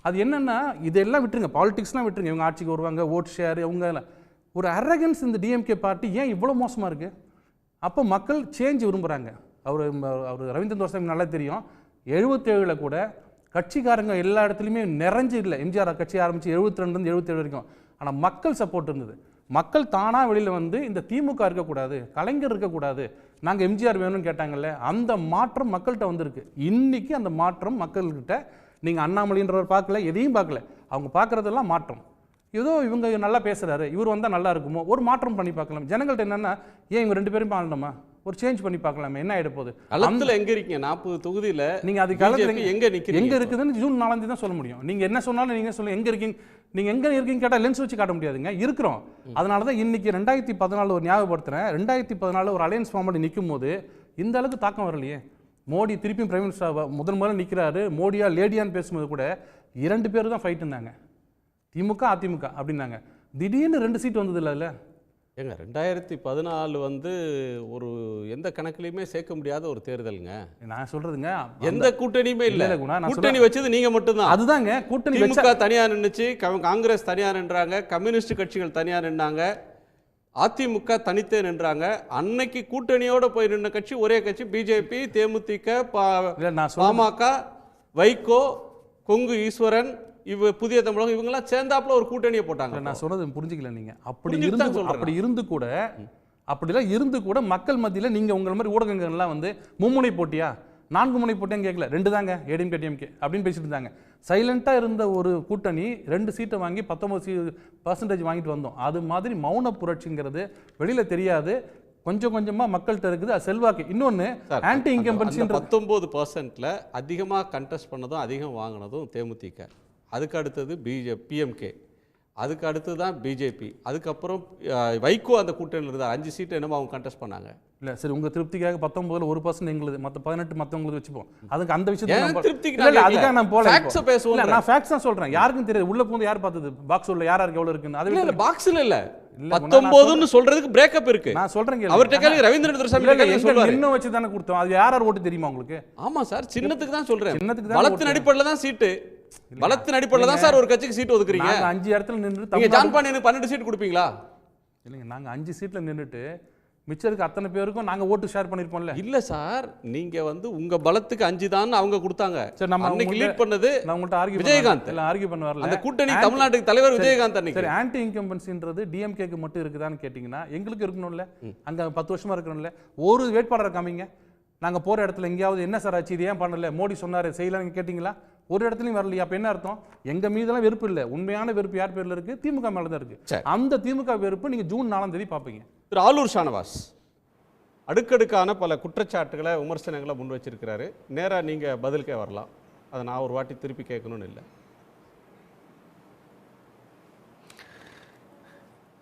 [SPEAKER 4] அது என்னென்னா, இதெல்லாம் விட்டுருங்க, பாலிடிக்ஸ்லாம் விட்டுருங்க, இவங்க ஆட்சிக்கு வருவாங்க, ஓட் ஷேர், இவங்க ஒரு அரகன்ஸ் இந்த டிஎம்கே பார்ட்டி ஏன் இவ்வளோ மோசமாக இருக்குது? அப்போ மக்கள் சேஞ்ச் விரும்புகிறாங்க. அவர் ரவீந்திரன் தோசை நல்லா தெரியும். 77 கூட கட்சிக்காரங்க எல்லா இடத்துலையுமே நிறைஞ்சு இல்லை. எம்ஜிஆர் கட்சி ஆரம்பித்து 72 77 வரைக்கும். ஆனால் மக்கள் சப்போர்ட் இருந்தது. மக்கள் தானாக வெளியில் வந்து இந்த திமுக இருக்கக்கூடாது, கலைஞர் இருக்கக்கூடாது, நாங்கள் எம்ஜிஆர் வேணும்னு கேட்டாங்கல்ல, அந்த மாற்றம் மக்கள்கிட்ட வந்திருக்கு. இன்றைக்கி அந்த மாற்றம் மக்கள்கிட்ட நீங்கள் அண்ணாமலைன்றவர் பார்க்கல, எதையும் பார்க்கல, அவங்க பார்க்குறதெல்லாம் மாற்றம். ஏதோ இவங்க நல்லா பேசுகிறாரு, இவர் வந்தால் நல்லா இருக்குமோ, ஒரு மாற்றம் பண்ணி பார்க்கலாம். ஜனங்கள்ட்ட என்னென்னா, ஏன் இவங்க 2 பேரும் ஆளணுமா, ஒரு சேஞ்ச் பண்ணி பார்க்கலாமே, என்ன ஆகிட போகுது.
[SPEAKER 1] களத்தில் எங்கே இருக்கீங்க? 40 தொகுதியில்
[SPEAKER 4] நீங்கள் அது களத்தில்
[SPEAKER 1] எங்கே
[SPEAKER 4] இருக்குதுன்னு ஜூன் 4 தான் சொல்ல முடியும். நீங்கள் என்ன சொன்னாலும் நீங்கள் சொல்லுங்கள், எங்கே இருக்கீங்க, நீங்கள் எங்கே இருக்கீங்க கேட்டால் லென்ஸ் வச்சு காட்ட முடியாதுங்க, இருக்கிறோம். அதனால தான் இன்றைக்கி 2014 ஒரு ஞாபகப்படுத்துகிறேன். 2014 ஒரு அலையன்ஸ் ஃபார்ம் பண்ணி நிற்கும் போது இந்த அளவுக்கு தாக்கம் வரலையே. மோடி திருப்பியும் பிரைம் மினிஸ்டர் முதல்ல நிற்கிறாரு, மோடியா லேடியான்னு பேசும்போது கூட 2 பேர் தான் ஃபைட்டுனாங்க, திமுக அதிமுக அப்படின்னாங்க. திடீர்னு 2 சீட் வந்தது இல்லை அதில்.
[SPEAKER 1] ஏங்க 2014 வந்து ஒரு எந்த கணக்குலையுமே சேர்க்க முடியாத ஒரு தேர்தலுங்க.
[SPEAKER 4] நான் சொல்றதுங்க
[SPEAKER 1] எந்த கூட்டணியுமே இல்ல.
[SPEAKER 4] இல்ல குணா, நான்
[SPEAKER 1] கூட்டணி வச்சது நீங்க மட்டும்தான்.
[SPEAKER 4] அதுதாங்க கூட்டணி
[SPEAKER 1] திமுக தனியா நின்னுச்சு, காங்கிரஸ் தனியா நின்றாங்க, கம்யூனிஸ்ட் கட்சிகள் தனியா நின்னாங்க, அதிமுக தனித்தே நின்றாங்க. அன்னைக்கு கூட்டணியோட போய் நின்ன கட்சி ஒரே கட்சி பிஜேபி, தேமுதிக, பாமக, வைகோ, கொங்கு ஈஸ்வரன், புதிய தமிழகம், இவங்கெல்லாம் சேர்ந்தாப்புல ஒரு கூட்டணியை போட்டாங்க.
[SPEAKER 4] நான் சொன்னது புரிஞ்சுக்கல நீங்க. அப்படி இருந்து கூட மக்கள் மத்தியில் நீங்க உங்கள் மாதிரி ஊடகங்கள்லாம் வந்து மும்முனை போட்டியா 4 முனை போட்டியான்னு கேட்கல, 2 தாங்க ஏடிஎம்கே டிஎம்கே அப்படின்னு பேசிட்டு இருந்தாங்க. சைலண்டா இருந்த ஒரு கூட்டணி 2 சீட்டை வாங்கி 19% வாங்கிட்டு வந்தோம். அது மாதிரி மௌன புரட்சிங்கிறது வெளியில தெரியாது, கொஞ்சம் கொஞ்சமா மக்கள்கிட்ட இருக்குது, அது செல்வாக்கு. இன்னொன்னு ஆன்டி இன்கம்பன்சி
[SPEAKER 1] 19%ல அதிகமாக கண்டெஸ்ட் பண்ணதும் அதிகம் வாங்கினதும் தேமுதிக, அதுக்கு அடுத்தது பிஎம்கே, அதுக்கு அடுத்து தான் பிஜேபி, அதுக்கப்புறம் வைகோ அந்த கூட்டணியில் இருந்தார். 5 சீட்டு என்னமோ அவங்க கண்டெஸ்ட் பண்ணாங்க. இல்லை
[SPEAKER 4] சரி, உங்க திருப்திக்காக 19ல் 1% எங்களுது, மற்ற 18 மற்றவங்களுக்கு வச்சுப்போம். அதுக்கு அந்த
[SPEAKER 1] விஷயத்துக்கு
[SPEAKER 4] அதுக்காக நான் போல
[SPEAKER 1] பேசுவோம்.
[SPEAKER 4] நான் ஃபேக்ட்ஸ் தான் சொல்றேன், யாருக்கும் தெரியாது. உள்ள போந்து யார் பார்த்தது பாக்ஸ் உள்ள யாருக்கு எவ்வளவு இருக்குன்னு? அது
[SPEAKER 1] இல்ல பாக்ஸ்ல இல்ல 19ன்னு சொல்றதுக்கு பிரேக்கப் இருக்கு.
[SPEAKER 4] நான் சொல்றேன்,
[SPEAKER 1] அவர்ட்ட கேளுங்க, ரவீந்திரன் துரைசாமி சொல்லுவாரு.
[SPEAKER 4] இன்னும் வச்சு தானே கொடுத்தோம், அது யார் ஓட்டு தெரியுமா உங்களுக்கு?
[SPEAKER 1] ஆமா சார், சின்னத்துக்கு தான் சொல்றேன். சின்னத்துக்கு தான், பலத்தின் அடிப்படையில் தான் சீட்டு, பலத்தின் அடிப்படையில் தான் சார் ஒரு கட்சிக்கு சீட் ஒதுக்குறீங்க.
[SPEAKER 4] 5 இடத்துல நின்று
[SPEAKER 1] நீங்க ஜான் பாண்டியனுக்கு 12 சீட் கொடுப்பீங்களா?
[SPEAKER 4] இல்லைங்க, நாங்க 5 சீட்ல நின்றுட்டு மிச்சம் இருக்க அத்தனை பேருக்கும் நாங்க ஓட்டு ஷேர் பண்ணிருப்போம்ல.
[SPEAKER 1] இல்ல சார், நீங்க வந்து உங்க பலத்துக்கு 5 தான் அவங்க கொடுத்தாங்க.
[SPEAKER 4] சரி, நம்ம
[SPEAKER 1] அன்னைக்கு லீட் பண்ணது
[SPEAKER 4] நான் உங்கள்ட்ட ஆர்கியூ
[SPEAKER 1] விஜயகாந்த்
[SPEAKER 4] இல்ல ஆர்கியூ பண்ண வரல.
[SPEAKER 1] அந்த கூட்டணி தமிழ்நாட்டுக்கு தலைவர் விஜயகாந்த் அன்னைக்கு.
[SPEAKER 4] சரி, ஆன்டி இன்கம்பன்சின்றது டிஎம்கேக்கு மட்டும் இருக்குதான்னு கேட்டிங்கன்னா எங்களுக்கு இருக்கணும்ல. அங்க 10 வருஷமா இருக்கணும்ல. ஒரு வேட்பாளரை காமிங்க, நாங்க போற இடத்துல எங்கேயாவது என்ன சார் ஆச்சு, இது ஏன் பண்ணல, மோடி சொன்னாரு செய்யலன்னு கேட்டிங்களா? ஒரு இடத்துலையும் வரலையா? அப்ப என்ன அர்த்தம்? எங்க மீதெல்லாம் வெறுப்பு இல்லை. உண்மையான வெறுப்பு யார் பேர்ல இருக்கு? திமுக மேல தான் இருக்கு. அந்த திமுக வெறுப்பு நீங்க ஜூன் 4ஆம் தேதி பாப்பீங்க.
[SPEAKER 1] திரு ஆலூர் ஷானவாஸ் அடுக்கடுக்கான பல குற்றச்சாட்டுகளை விமர்சனங்களை முன் வச்சிருக்கிறாரு. நேராக நீங்கள் பதிலுக்கே வரலாம், அதை நான் ஒரு வாட்டி திருப்பி கேட்கணும்னு இல்லை.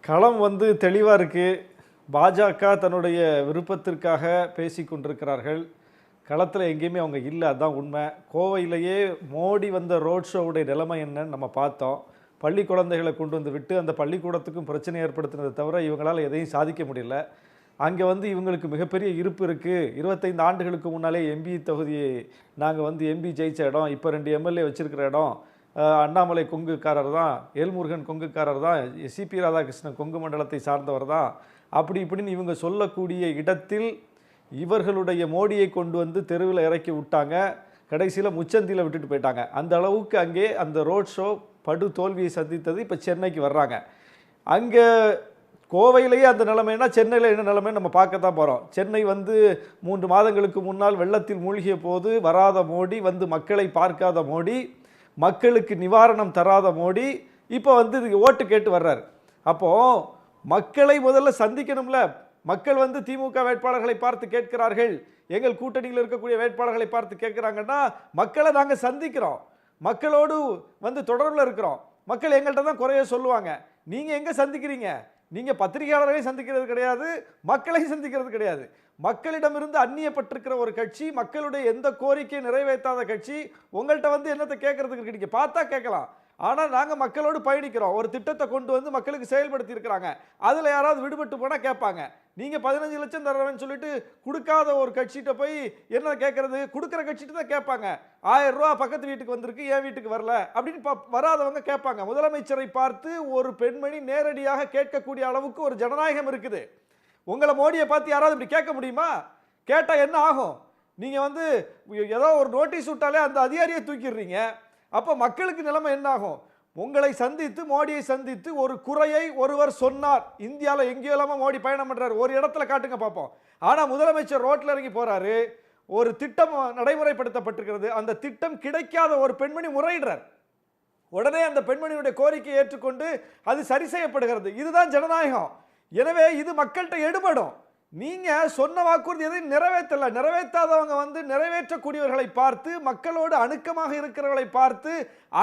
[SPEAKER 5] களம் வந்து தெளிவாக இருக்குது. பாஜக தன்னுடைய விருப்பத்திற்காக பேசி கொண்டிருக்கிறார்கள். களத்தில் எங்கேயுமே அவங்க இல்லை, அதுதான் உண்மை. கோவையிலேயே மோடி வந்த ரோட் ஷோவுடைய நிலைமை என்னன்னு நம்ம பார்த்தோம். பள்ளி குழந்தைகளை கொண்டு வந்து விட்டு அந்த பள்ளிக்கூடத்துக்கும் பிரச்சனை ஏற்படுத்தினதை தவிர இவங்களால் எதையும் சாதிக்க முடியல. அங்கே வந்து இவங்களுக்கு மிகப்பெரிய இருப்பு இருக்குது. 25 ஆண்டுகளுக்கு முன்னாலே எம்பி தொகுதியை நாங்கள் வந்து எம்பி ஜெயிச்ச இடம், இப்போ 2 எம்எல்ஏ வச்சுருக்கிற இடம், அண்ணாமலை கொங்குக்காரர் தான், எல்முருகன் கொங்குக்காரர் தான், சிபி ராதாகிருஷ்ணன் கொங்கு மண்டலத்தை சார்ந்தவர் தான், அப்படி இப்படின்னு இவங்க சொல்லக்கூடிய இடத்தில் இவர்களுடைய மோடியை கொண்டு வந்து தெருவில் இறக்கி விட்டாங்க. கடைசியில் முச்சந்தியில் விட்டுட்டு போயிட்டாங்க. அந்த அளவுக்கு அங்கே அந்த ரோட் ஷோ படு தோல்வியை சந்தித்தது. இப்போ சென்னைக்கு வர்றாங்க. அங்கே கோவையிலேயே அந்த நிலைமைனா சென்னையில் என்ன நிலைமைன்னு நம்ம பார்க்க தான் போகிறோம். சென்னை வந்து 3 மாதங்களுக்கு முன்னால் வெள்ளத்தில் மூழ்கிய போது வராத மோடி, வந்து மக்களை பார்க்காத மோடி, மக்களுக்கு நிவாரணம் தராத மோடி, இப்போ வந்து இதுக்கு ஓட்டு கேட்டு வர்றாரு. அப்போது மக்களை முதல்ல சந்திக்கணும்ல. மக்கள் வந்து திமுக வேட்பாளர்களை பார்த்து கேட்கிறார்கள், எங்கள் கூட்டணியில் இருக்கக்கூடிய வேட்பாளர்களை பார்த்து கேட்குறாங்கன்னா மக்களை நாங்கள் சந்திக்கிறோம், மக்களோடு வந்து தொடர்பில் இருக்கிறோம். மக்கள் எங்கள்கிட்ட தான் குறைய சொல்லுவாங்க. நீங்கள் எங்கே சந்திக்கிறீங்க? நீங்கள் பத்திரிகையாளரை சந்திக்கிறது கிடையாது, மக்களை சந்திக்கிறது கிடையாது. மக்களிடமிருந்து அந்நியப்பட்டிருக்கிற ஒரு கட்சி, மக்களுடைய எந்த கோரிக்கையை நிறைவேற்றாத கட்சி, உங்கள்கிட்ட வந்து என்னத்தை கேட்கறதுக்கு இருக்கு? நீங்கள் பார்த்தா கேட்கலாம், ஆனால் நாங்கள் மக்களோடு பயணிக்கிறோம். ஒரு திட்டத்தை கொண்டு வந்து மக்களுக்கு செயல்படுத்தி இருக்கிறாங்க, அதில் யாராவது விடுபட்டு போனால் கேட்பாங்க. நீங்கள் 15 லட்சம் தர்றேன்னு சொல்லிட்டு கொடுக்காத ஒரு கட்சிகிட்ட போய் என்ன கேட்கறது? கொடுக்குற கட்சிகிட்ட தான் கேட்பாங்க. 1000 ரூபா பக்கத்து வீட்டுக்கு வந்திருக்கு, என் வீட்டுக்கு வரல அப்படின்னு வராதவங்க கேட்பாங்க. முதலமைச்சரை பார்த்து ஒரு பெண்மணி நேரடியாக கேட்கக்கூடிய அளவுக்கு ஒரு ஜனநாயகம் இருக்குது. உங்களை மோடியை பார்த்து யாராவது இப்படி கேட்க முடியுமா? கேட்டால் என்ன ஆகும்? நீங்கள் வந்து ஏதோ ஒரு நோட்டீஸ் விட்டாலே அந்த அதிகாரியை தூக்கிடுறீங்க. அப்போ மக்களுக்கு நிலைமை என்ன ஆகும்? உங்களை சந்தித்து, மோடியை சந்தித்து ஒரு குறையை ஒருவர் சொன்னார். இந்தியாவில் எங்கேயோ இல்லாமல் மோடி பயணம் பண்ணுறாரு, ஒரு இடத்துல காட்டுங்க பார்ப்போம். ஆனால் முதலமைச்சர் ரோட்டில் இறங்கி போகிறாரு, ஒரு திட்டம் நடைமுறைப்படுத்தப்பட்டிருக்கிறது, அந்த திட்டம் கிடைக்காத ஒரு பெண்மணி முறையிடுறார். உடனே அந்த பெண்மணியுடைய கோரிக்கையை ஏற்றுக்கொண்டு அது சரி செய்யப்படுகிறது. இதுதான் ஜனநாயகம். எனவே இது மக்கள்கிட்ட எடுபடும். நீங்க சொன்ன வாக்குறுதி எதையும் நிறைவேற்றல. நிறைவேற்றாதவங்க வந்து நிறைவேற்றக்கூடியவர்களை பார்த்து, மக்களோடு அணுக்கமாக இருக்கிறவர்களை பார்த்து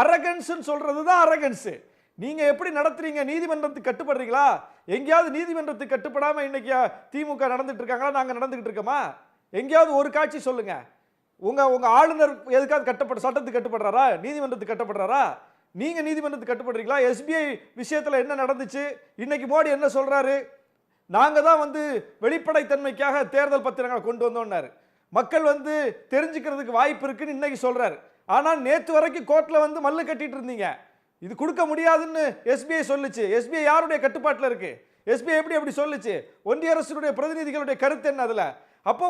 [SPEAKER 5] அரகன்ஸ் சொல்றதுதான் அரகன்ஸ். நீங்க எப்படி நடத்துறீங்க? நீதிமன்றத்துக்கு கட்டுப்படுறீங்களா? எங்கேயாவது நீதிமன்றத்துக்கு கட்டுப்படாம இன்னைக்கு திமுக நடந்துட்டு இருக்காங்களா? நாங்க நடந்துகிட்டு இருக்கோமா? எங்கேயாவது ஒரு காட்சி சொல்லுங்க. உங்க ஆளுநர் எதுக்காவது சட்டத்துக்கு கட்டுப்படுறாரா? நீதிமன்றத்துக்கு கட்டுப்படுறாரா? நீங்க நீதிமன்றத்துக்கு கட்டுப்படுறீங்களா? எஸ்பிஐ விஷயத்துல என்ன நடந்துச்சு? இன்னைக்கு மோடி என்ன சொல்றாரு? நாங்க தான் வந்து வெளிப்படைத்தன்மைக்காக தேர்தல் பத்திரங்களை கொண்டு வந்தோம்னாரு. மக்கள் வந்து தெரிஞ்சுக்கிறதுக்கு வாய்ப்பு இருக்குன்னு இன்னைக்கு சொல்றாரு. ஆனா நேத்து வரைக்கும் கோர்ட்ல வந்து மல்லு கட்டிட்டு இருந்தீங்க. இது கொடுக்க முடியாதுன்னு எஸ்பிஐ சொல்லுச்சு. எஸ்பிஐ யாருடைய கட்டுப்பாட்டில் இருக்கு? எஸ்பிஐ எப்படி அப்படி சொல்லுச்சு? ஒன்றிய அரசுடைய பிரதிநிதிகளுடைய கருத்து என்ன அதுல? அப்போ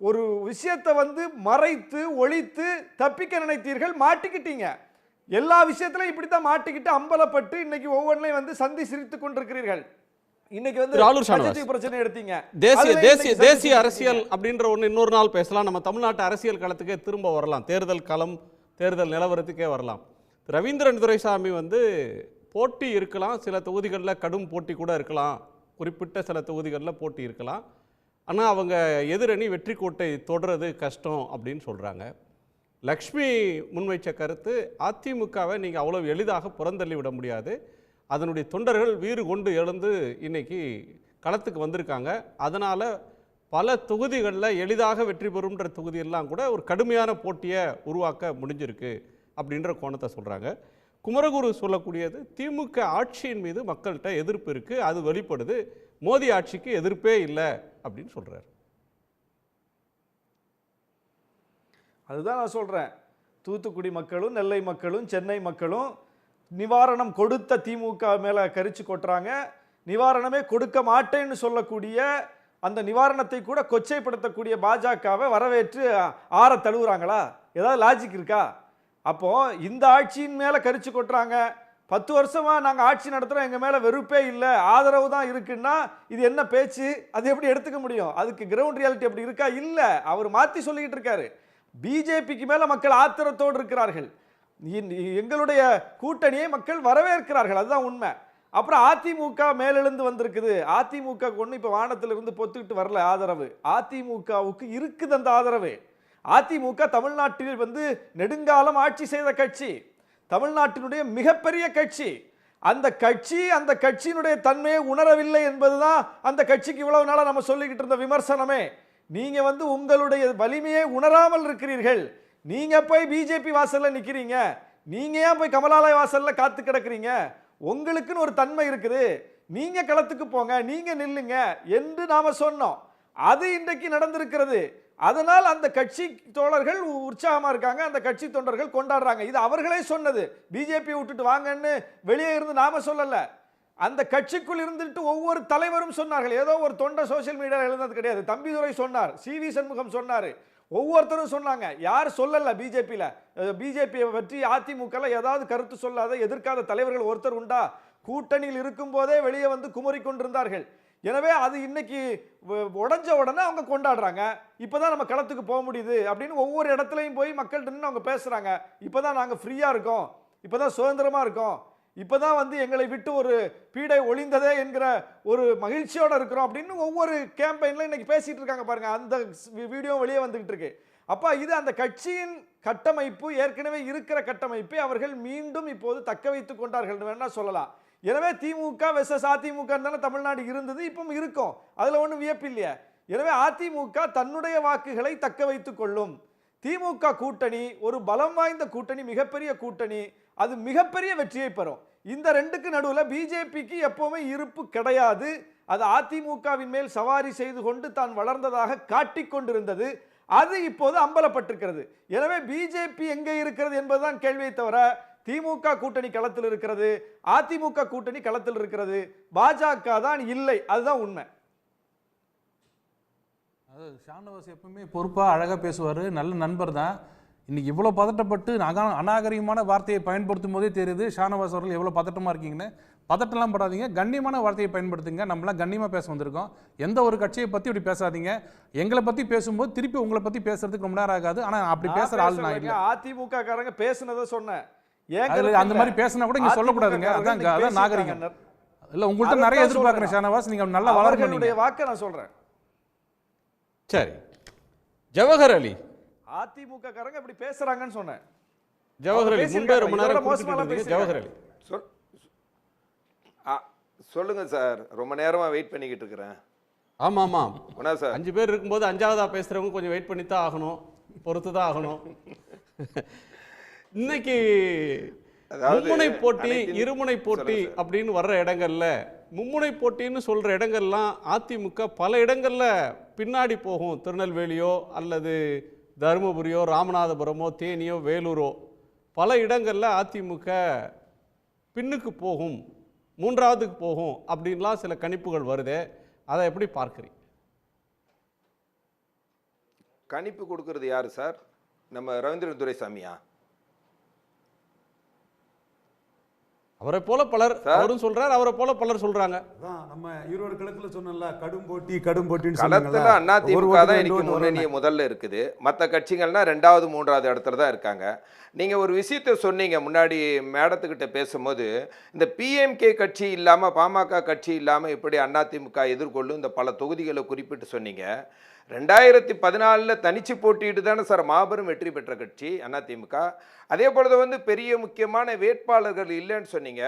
[SPEAKER 5] ஒரு விஷயத்தை வந்து மறைத்து ஒழித்து தப்பிக்க நினைத்தீர்கள், மாட்டிக்கிட்டீங்க. எல்லா விஷயத்திலும் இப்படித்தான் மாட்டிக்கிட்டு அம்பலப்பட்டு இன்னைக்கு ஒவ்வொன்றையும் வந்து சந்தி சிரித்துக் கொண்டிருக்கிறீர்கள். இன்னைக்கு வந்து பட்ஜெட் பிரச்சனை எடுத்தீங்க.
[SPEAKER 1] தேசிய அரசியல் அப்படின்ற ஒன்று இன்னொரு நாள் பேசலாம். நம்ம தமிழ்நாட்டு அரசியல் களத்துக்கே திரும்ப வரலாம். தேர்தல் களம், தேர்தல் நிலவரத்துக்கே வரலாம். ரவீந்திரன் துரைசாமி வந்து போட்டி இருக்கலாம், சில தொகுதிகளில் கடும் போட்டி கூட இருக்கலாம், குறிப்பிட்ட சில தொகுதிகளில் போட்டி இருக்கலாம். ஆனால் அவங்க எதிரணி வெற்றி கோட்டை தொடர்றது கஷ்டம் அப்படின்னு சொல்கிறாங்க. லக்ஷ்மி முன்வைச்ச கருத்து, அதிமுகவை நீங்கள் அவ்வளோ எளிதாக புறந்தள்ளி விட முடியாது, அதனுடைய தொண்டர்கள் வீறு கொண்டு எழுந்து இன்னைக்கு களத்துக்கு வந்திருக்காங்க, அதனால் பல தொகுதிகளில் எளிதாக வெற்றி பெறும்ன்ற தொகுதியெல்லாம் கூட ஒரு கடுமையான போட்டியை உருவாக்க முடிஞ்சிருக்கு அப்படின்ற கோணத்தை சொல்கிறாங்க. குமரகுரு சொல்லக்கூடியது திமுக ஆட்சியின் மீது மக்கள்கிட்ட எதிர்ப்பு இருக்குது, அது வெளிப்படுது, மோடி ஆட்சிக்கு எதிர்ப்பே இல்லை அப்படின்னு சொல்கிறார்.
[SPEAKER 5] அதுதான் நான் சொல்கிறேன். தூத்துக்குடி மக்களும் நெல்லை மக்களும் சென்னை மக்களும் நிவாரணம் கொடுத்த திமுக மேலே கரிச்சு கொட்டுறாங்க. நிவாரணமே கொடுக்க மாட்டேன்னு சொல்லக்கூடிய அந்த நிவாரணத்தை கூட கொச்சைப்படுத்தக்கூடிய பாஜகவை வரவேற்று ஆற தழுவுறாங்களா? ஏதாவது லாஜிக் இருக்கா? அப்போ இந்த ஆட்சியின் மேலே கரிச்சு கொட்டுறாங்க. 10 வருஷமா நாங்கள் ஆட்சி நடத்துகிறோம், எங்கள் மேலே வெறுப்பே இல்லை, ஆதரவு தான் இருக்குன்னா இது என்ன பேச்சு? அது எப்படி எடுத்துக்க முடியும்? அதுக்கு கிரவுண்ட் ரியாலிட்டி அப்படி இருக்கா? இல்லை, அவர் மாற்றி சொல்லிக்கிட்டு இருக்காரு. பிஜேபிக்கு மேலே மக்கள் ஆத்திரத்தோடு இருக்கிறார்கள், எங்களுடைய கூட்டணியை மக்கள் வரவேற்கிறார்கள், அதுதான் உண்மை. அப்புறம் அதிமுக மேலெழுந்து வந்திருக்குது. அதிமுக ஒன்று இப்போ வானத்திலிருந்து பொத்துக்கிட்டு வரல ஆதரவு. அதிமுகவுக்கு இருக்குது அந்த ஆதரவு. அதிமுக தமிழ்நாட்டில் வந்து நெடுங்காலம் ஆட்சி செய்த கட்சி, தமிழ்நாட்டினுடைய மிகப்பெரிய கட்சி. அந்த கட்சியினுடைய தன்மையை உணரவில்லை என்பதுதான் அந்த கட்சிக்கு இவ்வளவு நாளா நம்ம சொல்லிக்கிட்டு இருந்த விமர்சனமே. நீங்க வந்து உங்களுடைய வலிமையை உணராமல் இருக்கிறீர்கள். நீங்க போய் பிஜேபி வாசல்ல நிக்கிறீங்க, நீங்க ஏன் போய் கமலாலய வாசல்ல காத்து கிடக்குறீங்க? உங்களுக்குன்னு ஒரு தன்மை இருக்குது, நீங்க களத்துக்கு போங்க, நீங்க நில்லுங்க என்று நாம சொன்னோம். அது இன்றைக்கு நடந்திருக்கிறது. அதனால் அந்த கட்சி தோழர்கள் உற்சாகமா இருக்காங்க, அந்த கட்சி தொண்டர்கள் கொண்டாடுறாங்க. இது அவர்களே சொன்னது. பிஜேபி விட்டுட்டு வாங்கன்னு வெளியே இருந்து நாம சொல்லல, அந்த கட்சிக்குள் இருந்துட்டு ஒவ்வொரு தலைவரும் சொன்னார்கள். ஏதோ ஒரு தொண்டை சோசியல் மீடியாவில் எழுந்தது கிடையாது. தம்பிதுரை சொன்னார், சிவி சண்முகம் சொன்னார், ஒவ்வொருத்தரும் சொன்னாங்க. யார் சொல்லல? பிஜேபியை பற்றி அதிமுக ஏதாவது கருத்து சொல்லாத எதிர்க்காத தலைவர்கள் ஒருத்தர் உண்டா? கூட்டணியில் இருக்கும் போதே வெளியே வந்து குமரி கொண்டிருந்தார்கள். எனவே அது இன்னைக்கு உடஞ்ச உடனே அவங்க கொண்டாடுறாங்க. இப்பதான் நம்ம களத்துக்கு போக முடியுது அப்படின்னு ஒவ்வொரு இடத்துலையும் போய் மக்கள்கிட்ட அவங்க பேசுறாங்க. இப்பதான் நாங்க ஃப்ரீயா இருக்கோம், இப்பதான் சுதந்திரமா இருக்கோம், இப்பதான் வந்து எங்களை விட்டு ஒரு பீடை ஒளிந்ததே என்கிற ஒரு மகிழ்ச்சியோட இருக்கிறோம் அப்படின்னு ஒவ்வொரு கேம்பெயின்ல இன்னைக்கு பேசிட்டு இருக்காங்க பாருங்க. அந்த வீடியோ வெளியே வந்துகிட்டு இருக்கு. அப்ப இது அந்த கட்சியின் கட்டமைப்பு, ஏற்கனவே இருக்கிற கட்டமைப்பை அவர்கள் மீண்டும் இப்போது தக்க வைத்துக் கொண்டார்கள் வேணா சொல்லலாம். எனவே திமுக வெர்சஸ் அதிமுக தானே தமிழ்நாடு இருந்தது, இப்போ இருக்கும், அதுல ஒன்றும் வியப்பு இல்லையா? எனவே அதிமுக தன்னுடைய வாக்குகளை தக்க வைத்துக் கொள்ளும். திமுக கூட்டணி ஒரு பலம் வாய்ந்த கூட்டணி, மிகப்பெரிய கூட்டணி, அது மிகப்பெரிய வெற்றியை பெறும். இந்த ரெண்டுக்கு நடுவில் பிஜேபிக்கு எப்பவுமே இருப்பு கிடையாது. அது அதிமுகவின் மேல் சவாரி செய்து கொண்டு தான் வளர்ந்ததாக காட்டிக் கொண்டிருந்தது. அது இப்போது அம்பலப்பட்டிருக்கிறது. எனவே பிஜேபி எங்கே இருக்கிறது என்பதுதான் கேள்வியை தவிர திமுக கூட்டணி களத்தில் இருக்கிறது, அதிமுக கூட்டணி களத்தில் இருக்கிறது, பாஜக தான் இல்லை, அதுதான் உண்மை.
[SPEAKER 4] அதாவது ஷானவாஸ் எப்பவுமே பொறுப்பாக அழகாக பேசுவார், நல்ல நண்பர் தான். இன்னைக்கு இவ்வளோ பதட்டப்பட்டு அநாகரிகமான வார்த்தையை பயன்படுத்தும் போதே தெரியுது ஷானவாஸ் அவர்கள் எவ்வளோ பதட்டமாக இருக்கீங்கன்னு. பதட்டம்லாம் படாதீங்க, கண்ணியமான வார்த்தையை பயன்படுத்துங்க. நம்மளாம் கண்ணியமாக பேச வந்திருக்கோம். எந்த ஒரு கட்சியை பற்றி இப்படி பேசாதீங்க. எங்களை பற்றி பேசும்போது திருப்பி உங்களை பற்றி பேசுறதுக்கு ரொம்ப நேரம் ஆகாது. ஆனால் அப்படி பேசுகிற ஆள் நான் இல்லை.
[SPEAKER 5] அதிமுக காரங்க பேசுனதை சொன்னேன்,
[SPEAKER 4] அந்த மாதிரி பேசினா கூட இங்க சொல்லக்கூடாதுங்க. அதான் நாகரிகம். இல்ல உங்கள்ட்ட நிறைய எதிர்பார்க்கிறேன் ஷானவாஸ், நீங்க நல்லா வளர்க்கணுடைய
[SPEAKER 5] வாக்க நான் சொல்றேன்.
[SPEAKER 1] சரி, ஜவஹர் அலி,
[SPEAKER 5] அதிமுக காரங்க இப்படி பேசுறாங்கன்னு சொன்னேன்.
[SPEAKER 1] ஜவஹர் அலி முன்பே ரொம்ப நேரம் ஜவஹர் அலி
[SPEAKER 6] சொல்லுங்க சார், ரொம்ப நேரமா வெயிட் பண்ணிக்கிட்டு இருக்கிறேன்.
[SPEAKER 1] ஆமா ஆமா
[SPEAKER 6] சார்
[SPEAKER 1] 5 பேர் இருக்கும்போது 5ஆவதா பேசுறவங்க கொஞ்சம் வெயிட் பண்ணி தான் ஆகணும். பொறுத்து தான் ஆகணும். இன்னைக்கு
[SPEAKER 6] அதாவது
[SPEAKER 1] மும்முனை போட்டி
[SPEAKER 6] அனைத்தின்
[SPEAKER 1] இருமுனை போட்டி அப்படின்னு வர்ற இடங்கள்ல மும்முனை போட்டின்னு சொல்ற இடங்கள்லாம் அதிமுக பல இடங்கள்ல பின்னாடி போகும். திருநெல்வேலியோ அல்லது தருமபுரியோ ராமநாதபுரமோ தேனியோ வேலூரோ பல இடங்கள்ல அதிமுக பின்னுக்கு போகும், மூன்றாவதுக்கு போகும் அப்படின்லாம் சில கணிப்புகள் வருதே, அதை எப்படி பார்க்குறீங்க?
[SPEAKER 6] கணிப்பு கொடுக்கறது யாரு சார்? நம்ம ரவீந்திரன் துரைசாமியா?
[SPEAKER 1] அவரை போல பலர், அவரும் சொல்றார், அவரை போல பலர் சொல்றாங்க.
[SPEAKER 2] அதான் நம்ம ஈரோடு கிழக்குல சொன்னல கடும் போட்டின்னு
[SPEAKER 6] களத்துல அதிமுக தான் இன்னைக்கு முன்னணி முதல்ல இருக்குது. மற்ற கட்சிகள்னா ரெண்டாவது மூன்றாவது இடத்துல தான் இருக்காங்க. நீங்க ஒரு விஷயத்தை சொன்னீங்க முன்னாடி மேடத்துக்கிட்ட பேசும்போது, இந்த பிஎம்கே கட்சி இல்லாம பாமக கட்சி இல்லாம இப்படி அதிமுக எதிர்கொள்ளும் இந்த பல தொகுதிகளை குறிப்பிட்டு சொன்னீங்க. 2014 தனிச்சு போட்டிட்டு தானே சார் மாபெரும் வெற்றி பெற்ற கட்சி அதிமுக. அதே போல பெரிய முக்கியமான வேட்பாளர்கள் இல்லைன்னு சொன்னீங்க.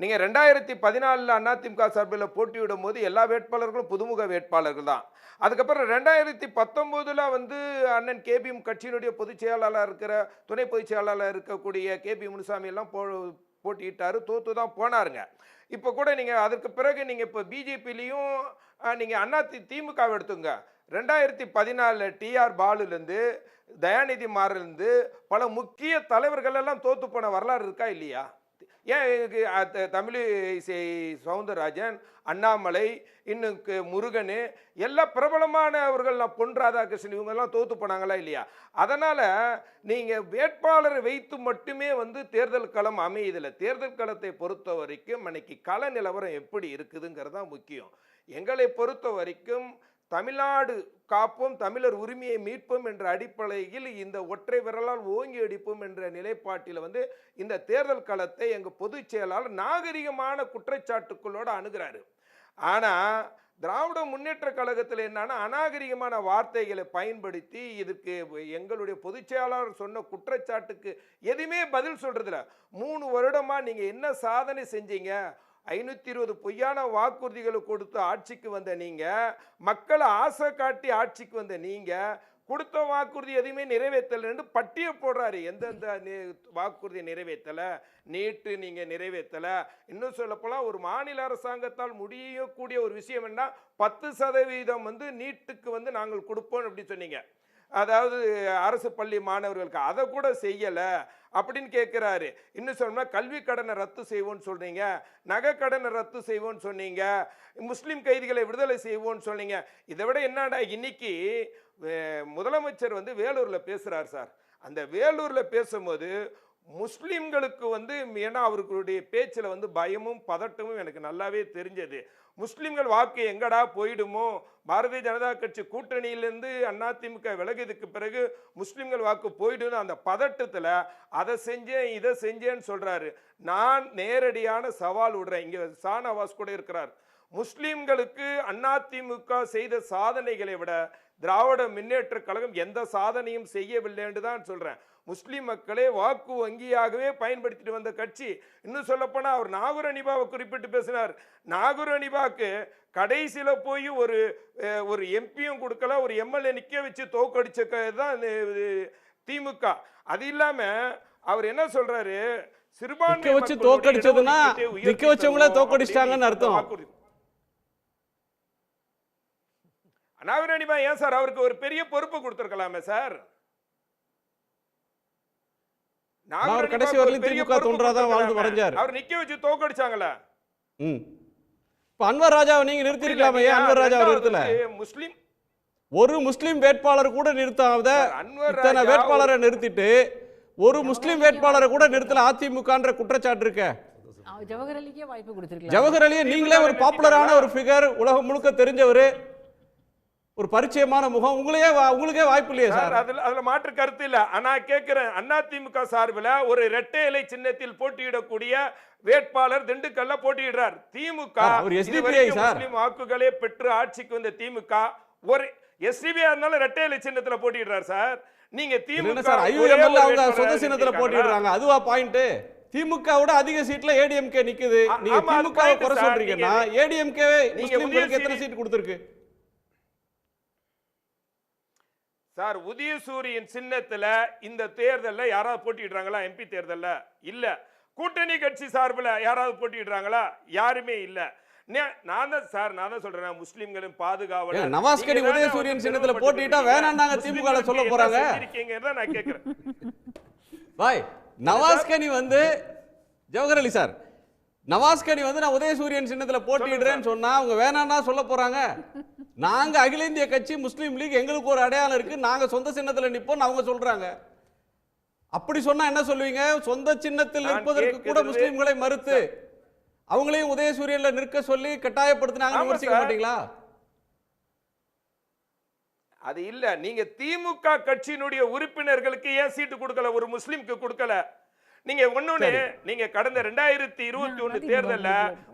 [SPEAKER 6] நீங்கள் 2014 அதிமுக சார்பில் போட்டியிடும் போது எல்லா வேட்பாளர்களும் புதுமுக வேட்பாளர்கள் தான். அதுக்கப்புறம் 2019 அண்ணன் கேபி கட்சியினுடைய பொதுச் செயலாளர் இருக்கிற துணை பொதுச் செயலாளர் இருக்கக்கூடிய கேபி முனுசாமி எல்லாம் போட்டியிட்டாரு, தோத்து தான் போனாருங்க. இப்போ கூட நீங்கள் அதற்கு பிறகு நீங்கள் இப்போ பிஜேபிலையும் நீங்கள் திமுகவை எடுத்துங்க. 2014 டிஆர் பாலுலேருந்து தயாநிதி மாறலேருந்து பல முக்கிய தலைவர்கள் எல்லாம் தோத்து போன வரலாறு இருக்கா இல்லையா? ஏன் தமிழிசை சவுந்தரராஜன், அண்ணாமலை, இன்னும் முருகன் எல்லா பிரபலமானவர்கள், பொன் ராதாகிருஷ்ணன் இவங்கெல்லாம் தோத்து போனாங்களா இல்லையா? அதனால் நீங்கள் வேட்பாளரை வைத்து மட்டுமே தேர்தல் களம் அமையுதில்லை. தேர்தல் களத்தை பொறுத்த வரைக்கும் இன்னைக்கு கள நிலவரம் எப்படி இருக்குதுங்கிறது தான் முக்கியம். எங்களை பொறுத்த வரைக்கும் தமிழ்நாடு காப்போம், தமிழர் உரிமையை மீட்போம் என்ற அடிப்படையில் இந்த ஒற்றை விரலால் ஓங்கி அடிப்போம் என்ற நிலைப்பாட்டில் இந்த தேர்தல் களத்தை எங்கள் பொதுச் செயலாளர் நாகரிகமான குற்றச்சாட்டுக்களோடு அணுகிறாரு. ஆனால் திராவிட முன்னேற்ற கழகத்தில் என்னன்னா அநாகரிகமான வார்த்தைகளை பயன்படுத்தி இதுக்கு எங்களுடைய பொதுச் செயலாளர் சொன்ன குற்றச்சாட்டுக்கு எதுவுமே பதில் சொல்றதில்ல. 3 வருடமா நீங்க என்ன சாதனை செஞ்சீங்க? 520 பொய்யான வாக்குறுதிகளை கொடுத்து ஆட்சிக்கு வந்த நீங்க, மக்களை ஆசை காட்டி ஆட்சிக்கு வந்த நீங்க கொடுத்த வாக்குறுதி எதுவுமே நிறைவேற்றலன்னு பட்டிய போடுறாரு. எந்தெந்த வாக்குறுதி நிறைவேற்றல, நீட்டு நீங்க நிறைவேற்றல. இன்னும் சொல்லப்போலாம் ஒரு மாநில அரசாங்கத்தால் முடியக்கூடிய ஒரு விஷயம் என்ன, 10% நீட்டுக்கு நாங்கள் கொடுப்போம் அப்படி சொன்னீங்க. அதாவது அரசு பள்ளி மாணவர்களுக்கு அதை கூட செய்யல அப்படின்னு கேட்கிறாரு. இன்னும் சொன்னா கல்வி கடனை ரத்து செய்வோம்னு சொல்றீங்க, நகை கடனை ரத்து செய்வோம்னு சொன்னீங்க, முஸ்லிம் கைதிகளை விடுதலை செய்வோம்னு சொன்னீங்க. இதை விட என்னடா, இன்னைக்கு முதலமைச்சர் வேலூர்ல பேசுறார் சார். அந்த வேலூர்ல பேசும்போது முஸ்லிம்களுக்கு ஏன்னா அவர்களுடைய பேச்சில் பயமும் பதட்டமும் எனக்கு நல்லாவே தெரிஞ்சது. முஸ்லிம்கள் வாக்கு எங்கடா போயிடுமோ, பாரதிய ஜனதா கட்சி கூட்டணியிலிருந்து அதிமுக விலகியதுக்கு பிறகு முஸ்லிம்கள் வாக்கு போயிடும் அந்த பதட்டத்தில் அதை செஞ்சேன் இதை செஞ்சேன்னு சொல்றாரு. நான் நேரடியான சவால் விடுறேன். இங்க ஷானவாஸ் கூட இருக்கிறார். முஸ்லிம்களுக்கு அதிமுக செய்த சாதனைகளை விட திராவிட முன்னேற்ற கழகம் எந்த சாதனையும் செய்யவில்லை என்று தான் சொல்றேன். முஸ்லிம் மக்களே வாக்கு வங்கியாகவே பயன்படுத்திட்டு வந்த கட்சி. இன்னும் சொல்லப்போனா அவர் நாகூர் அனிபாவை குறிப்பிட்டு பேசினார். நாகூர் அனிபாக்கு கடைசியில போய் ஒரு எம்பியும் கொடுக்கல, ஒரு எம்எல்ஏ நிக்க வச்சு தோக்கடிச்சதான் திமுக. அது இல்லாம அவர் என்ன சொல்றாரு, சிறுபான்மை
[SPEAKER 1] வச்சு தோக்கடிச்சதுன்னா நிக்க வச்சவங்களே தோக்கடிச்சிட்டாங்கன்னு அர்த்தம்.
[SPEAKER 2] நாகூர் அனிபா ஏன் சார் அவருக்கு ஒரு பெரிய பொறுப்பு கொடுத்திருக்கலாமே சார்?
[SPEAKER 1] கடைசி வரலையும் திமுக தொண்டராதான் வாழ்ந்து வரைஞ்சார்.
[SPEAKER 2] அவர் நிக்க வச்சு தோக்கடிச்சாங்களா?
[SPEAKER 1] அன்வர் ராஜாவை நீங்க நிறுத்தி இருக்கலாமே, அன்வர் ராஜா நிறுத்தல.
[SPEAKER 2] முஸ்லிம்
[SPEAKER 1] ஒரு முஸ்லிம் வேட்பாளர் கூட நிறுத்தாத இத்தனை வேட்பாளரை நிறுத்திட்டு ஒரு முஸ்லிம் வேட்பாளரை கூட நிறுத்தல அதிமுகன்ற குற்றச்சாட்டு இருக்க.
[SPEAKER 3] ஜவஹர் அலிக்கே வாய்ப்பு கொடுத்திருக்கலாம்.
[SPEAKER 1] ஜவஹர் அலியை நீங்களே ஒரு பாப்புலரான ஒரு ஃபிகர், உலகம் முழுக்க தெரிஞ்சவர், ஒரு பரிச்சயமான முகம், உங்களுக்கே வாய்ப்பு இல்லையா சார்?
[SPEAKER 2] அதுல மாற்று கருத்து இல்ல. ஆனா கேட்கிறேன், அதிமுக சார்பில் ஒரு இரட்டை இலை சின்னத்தில் போட்டியிடக்கூடிய வேட்பாளர் திண்டுக்கல்ல போட்டியிடுறார். திமுக முஸ்லிம் வாக்குகளே பெற்று ஆட்சிக்கு வந்த திமுக ஒரு எஸ்டிபியா இருந்தாலும் இரட்டை இலை சின்னத்துல போட்டியிடுறார் சார். நீங்க திமுக
[SPEAKER 1] சொந்த சின்னத்துல போட்டியிடுறாங்க, அதுவா பாயிண்ட்? திமுகவோட அதிக சீட்ல ஏடிஎம்கே நிக்குது. நீங்க திமுக குறை சொல்றீங்கன்னா ஏடிஎம்கே முஸ்லிம்களுக்கு எத்தனை சீட் கொடுத்திருக்கு
[SPEAKER 6] சார் உதயசூரியன் சின்னத்துல இந்த தேர்தலில் யாராவது போட்டிடுறாங்களா? எம்பி தேர்தலில் இல்ல. கூட்டணி கட்சி சார்பில் யாராவது போட்டிடுறாங்களா? யாருமே இல்ல. நான் தான் சொல்றேன், முஸ்லிம்களின் பாதுகாவலர்
[SPEAKER 1] நவாஸ்கனி உதயசூரியன் சின்னத்துல போட்டிட்டா வேணாம்னாங்க திமுக சொல்ல போறாங்க.
[SPEAKER 6] நான் கேட்கிறேன்
[SPEAKER 1] பாய் நவாஸ்கனி வந்து ஜவஹர் அலி சார், நவாஸ்கனி வந்து நான் உதயசூரியன் சின்னத்துல போட்டிடுறேன்னு சொன்னா அவங்க வேணாம்னா சொல்ல போறாங்க. நாங்க அகில இந்திய கட்சி முஸ்லீம் லீக் எங்களுக்கு ஒரு அடையாளம் இருக்கு, நாங்க சொந்த சின்னத்துல நிப்போம் அவங்க சொல்றாங்க. அப்படி சொன்னா என்ன சொல்லுவீங்க? சொந்த சின்னத்தில் நிற்பதற்கு கூட முஸ்லிம்களை மறுத்து அவங்களையும் உதயசூரியன்ல நிற்க சொல்லி கட்டாயப்படுத்தினாங்க, விமர்சிக்க மாட்டீங்களா?
[SPEAKER 6] அது இல்ல. நீங்க திமுக கட்சியினுடைய உறுப்பினர்களுக்கு ஏன் சீட்டு கொடுக்கல, ஒரு முஸ்லிம்க்கு கொடுக்கல? நீங்க ஒண்ணு, நீங்க கடந்த 2021 தேர்தல்ல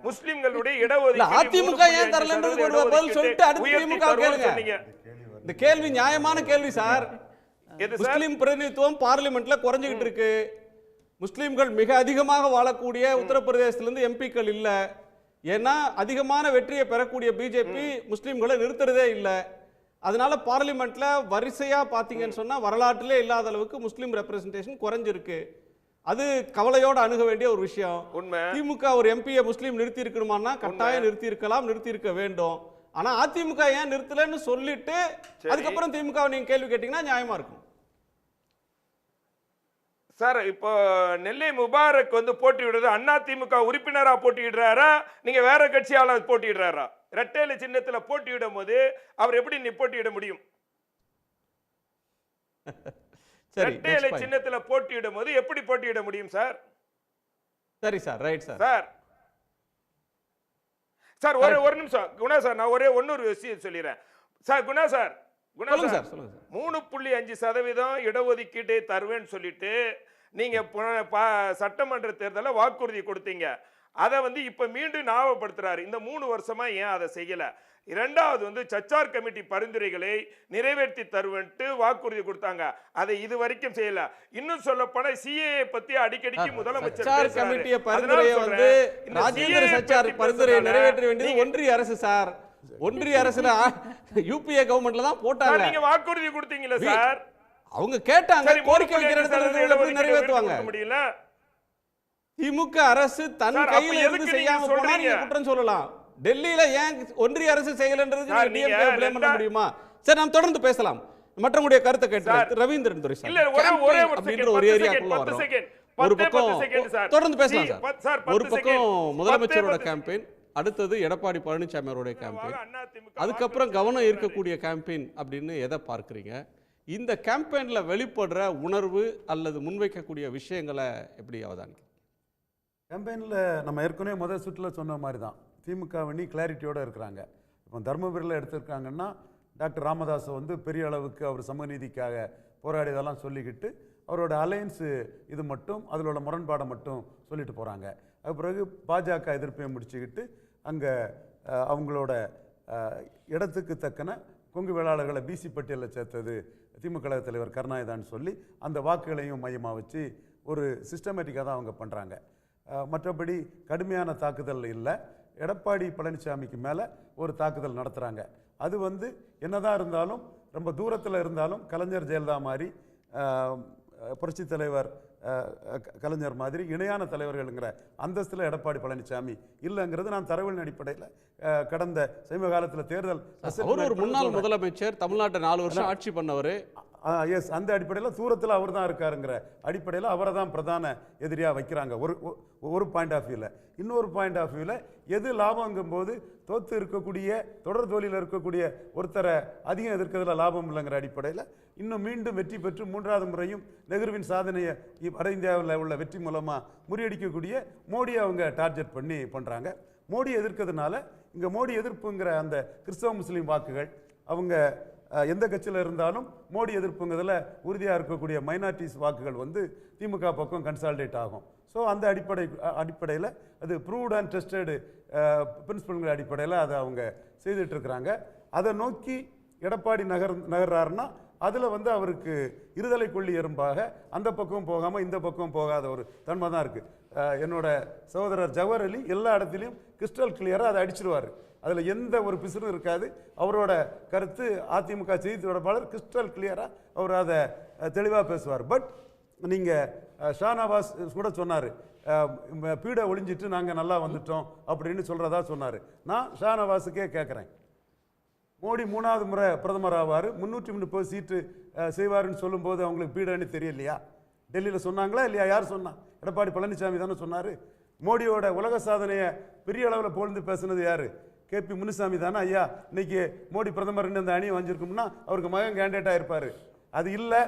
[SPEAKER 6] முஸ்லிம்களுடைய இடஒதுக்கீடு
[SPEAKER 1] அதிமுக ஏன் தரலன்றது ஒரு பதில் சொல்லிட்டு அடுத்து திமுக கேளுங்க. இந்த கேள்வி நியாயமான கேள்வி சார். முஸ்லிம் பிரதிநிதித்துவம் பார்லிமெண்ட்ல குறைஞ்சிட்டு இருக்கு. முஸ்லிம்கள் மிக அதிகமாக வாழக்கூடிய உத்தரப்பிரதேசத்திலிருந்து எம்பிக்கள் இல்ல. ஏன்னா அதிகமான வெற்றியை பெறக்கூடிய பிஜேபி முஸ்லிம்களை நிறுத்துறதே இல்லை. அதனால பார்லிமெண்ட்ல வரிசையா பாத்தீங்கன்னு சொன்னா வரலாற்றிலே இல்லாத அளவுக்கு முஸ்லிம் ரெப்ரசன்டேஷன் குறைஞ்சிருக்கு. அது கவலையோடு அணுக வேண்டிய ஒரு விஷயம். திமுக ஒரு எம்பியை முஸ்லீம் நிறுத்தி இருக்கணுமானா கட்டாயம் நிறுத்தி இருக்கலாம், நிறுத்தி இருக்க வேண்டும். ஆனா அதிமுக ஏன் நிறுத்தலன்னு சொல்லிட்டு அதுக்கப்புறம் திமுக நீங்க கேள்வி கேட்டீங்கன்னா நியாயமா இருக்கும்.
[SPEAKER 6] சார் இப்போ நெல்லை முபாரக் வந்து போட்டியிடுறது அண்ணா திமுக உறுப்பினரா போட்டியிடுறாரா, நீங்க வேற கட்சியாளர் போட்டியிடுறாரா? ரெட்டையில சின்னத்துல போட்டியிடும் போது அவர் எப்படி போட்டியிட முடியும்? ரெட்டையில சின்னத்துல போட்டியிடும் போது எப்படி போட்டியிட முடியும் சார்?
[SPEAKER 1] சரி sir, right sir.
[SPEAKER 6] Sir sir ஒரு நிமிஷம் குணா சார், நான் ஒன்னொரு விஷயம் சொல்லிடுறேன் சார். குணா சார் 3.5% இடஒதுக்கீட்டை தருவேன்னு சொல்லிட்டு நீங்க சட்டமன்ற தேர்தலில் வாக்குறுதி கொடுத்தீங்க. அதை வந்து இப்ப மீண்டும் ஞாபகப்படுத்துறாரு. இந்த 3 வருஷமா ஏன் அதை செய்யல? இரண்டாவது வந்து சச்சார் கமிட்டி பரிந்துரைகளை நிறைவேற்றி தருவேன்ட்டு வாக்குறுதி கொடுத்தாங்க, அதை இது வரைக்கும் செய்யல. இன்னும் சொல்ல போனா சிஏஏ பத்தி அடிக்கடிக்கு முதலமைச்சர்
[SPEAKER 1] சச்சார் கமிட்டி பரிந்துரையை வந்து ராஜேந்திர சச்சார் பரிந்துரையை நிறைவேற்ற வேண்டியது ஒன்றிய அரசு சார். ஒன்றிய அரசுல யூபிஏ கவர்மெண்ட்ல தான் போட்டாங்க.
[SPEAKER 6] நீங்க வாக்குறுதி கொடுத்தீங்களா சார்?
[SPEAKER 1] அவங்க கேட்டாங்க, கோரிக்கை வைக்கிற இடத்துல நிறைவேற்றுவாங்க.
[SPEAKER 6] முடியல.
[SPEAKER 1] திமுக அரசு தன் கையில் இருந்து செய்யாம போனா நீங்க குற்றம் சொல்லலாம். டெல்லியில ஏன் ஒன்றிய அரசு செய்யலன்றது டிஎம்கே ப்ளேம் பண்ண முடியுமா? சரி, நாம் தொடர்ந்து பேசலாம். மற்றவங்களுடைய கருத்தை கேட்டு ரவீந்திரன் துரை சார் அப்படின்ற ஒரு ஏரியாக்குள்ள வரோம். ஒரு பக்கம் தொடர்ந்து பேசலாம் சார். ஒரு பக்கம் முதலமைச்சரோட கேம்பெயின், அடுத்தது எடப்பாடி பழனிசாமி அவருடைய கேம்பெயின், அதுக்கப்புறம் கவனம் ஈர்க்கக்கூடிய கேம்பெயின் அப்படின்னு எதை பார்க்குறீங்க? இந்த கேம்பெயின்ல வெளிப்படுற உணர்வு அல்லது முன்வைக்கக்கூடிய விஷயங்களை எப்படி அவதானிக்க?
[SPEAKER 2] கேம்பெயினில் நம்ம ஏற்கனவே முதல் சுற்றில் சொன்ன மாதிரி தான் திமுக வண்ணி கிளாரிட்டியோடு இருக்கிறாங்க. இப்போ தர்மபுரியில் எடுத்திருக்காங்கன்னா டாக்டர் ராமதாஸை வந்து பெரிய அளவுக்கு அவர் சமநீதிக்காக போராடியதெல்லாம் சொல்லிக்கிட்டு அவரோட அலையன்ஸு இது மட்டும் அதில் உள்ள முரண்பாடை மட்டும் சொல்லிட்டு போகிறாங்க. அது பிறகு பாஜக எதிர்ப்பை முடிச்சுக்கிட்டு அங்கே அவங்களோட இடத்துக்கு தக்கன கொங்கு வேளாளர்களை பிசி பட்டியலில் சேர்த்தது திமுக தலைவர் கருணாநிதின்னு சொல்லி அந்த வாக்குகளையும் மையமாக வச்சு ஒரு சிஸ்டமேட்டிக்காக தான் அவங்க பண்ணுறாங்க. மற்றபடி கடுமையான தாக்குதல் இல்லை. எடப்பாடி பழனிசாமிக்கு மேலே ஒரு தாக்குதல் நடத்துகிறாங்க. அது வந்து என்னதான் இருந்தாலும் ரொம்ப தூரத்தில் இருந்தாலும் கலைஞர் ஜெயலலிதா மாதிரி புரட்சி தலைவர் கலைஞர் மாதிரி இணையான தலைவர்கள்ங்கிற அந்தஸ்தில் எடப்பாடி பழனிசாமி இல்லைங்கிறது நான் தரவின் அடிப்படையில் கடந்த சமீப காலத்தில் தேர்தல்
[SPEAKER 1] ஒரு முன்னாள் முதலமைச்சர் தமிழ்நாட்டை 4 வருஷம் ஆட்சி பண்ணவர்.
[SPEAKER 2] எஸ், அந்த அடிப்படையில் தூரத்தில் அவர் தான் இருக்காருங்கிற அடிப்படையில் அவரை தான் பிரதான எதிரியாக வைக்கிறாங்க ஒரு பாயிண்ட் ஆஃப் வியூவில். இன்னொரு பாயிண்ட் ஆஃப் வியூவில் எது லாபங்கும் போது தோற்று இருக்கக்கூடிய தொடர் தோல்வியில் இருக்கக்கூடிய ஒருத்தரை அதிகம் எதிர்க்கிறதுல லாபம் இல்லைங்கிற அடிப்படையில் இன்னும் மீண்டும் வெற்றி பெற்று 3வது முறையும் நெஹ்ருவின் சாதனையை வட இந்தியாவில் உள்ள வெற்றி மூலமாக முறியடிக்கக்கூடிய மோடியை அவங்க டார்கெட் பண்ணி பண்ணுறாங்க. மோடி எதிர்க்கிறதுனால இங்கே மோடி எதிர்ப்புங்கிற அந்த கிறிஸ்தவ முஸ்லீம் வாக்குகள் அவங்க எந்த கட்சியில் இருந்தாலும் மோடி எதிர்ப்புங்கிறதுல உறுதியாக இருக்கக்கூடிய மைனாரிட்டிஸ் வாக்குகள் வந்து திமுக பக்கம் கன்சாலிடேட் ஆகும். ஸோ அந்த அடிப்படையில் அது ப்ரூவ்ட் அண்ட் டெஸ்டடு பிரின்சிபல்கள் அடிப்படையில் அதை அவங்க செய்துட்ருக்குறாங்க. அதை நோக்கி எடப்பாடி நகர்றாருன்னா அதில் வந்து அவருக்கு இருதலை கொள்ளி எறும்பாக அந்த பக்கம் போகாமல் இந்த பக்கம் போகாத ஒரு தன்மை தான் இருக்குது. என்னோட சகோதரர் ஜவஹர் அலி எல்லா இடத்துலையும் கிறிஸ்டல் கிளியராக அதை அடிச்சிடுவார். அதில் எந்த ஒரு பிசுறும் இருக்காது. அவரோட கருத்து அதிமுக செய்தி தொடர்பாளர் கிறிஸ்டல் கிளியராக அவர் அதை தெளிவாக பேசுவார். பட் நீங்கள் ஷானவாஸ் கூட சொன்னார், பீடை ஒளிஞ்சிட்டு நாங்கள் நல்லா வந்துட்டோம் அப்படின்னு சொல்கிறதா சொன்னார். நான் ஷானவாஸுக்கே கேட்குறேன், மோடி 3வது முறை பிரதமர் ஆவார், 330 சீட்டு செய்வாருன்னு சொல்லும்போது அவங்களுக்கு பீடைன்னு தெரியலையா? டெல்லியில் சொன்னாங்களா இல்லையா? யார் சொன்னா? எடப்பாடி பழனிசாமி தானே சொன்னார். மோடியோட உலக சாதனையை பெரிய அளவில் புகழ்ந்து பேசுனது யார்? KP முனுசாமி தானே. ஐயா இன்னைக்கு மோடி பிரதமர்னு அந்த அணியை வந்திருக்கும்னா அவருக்கு மகன் கேண்டிடேட்டாக இருப்பார். அது இல்லை,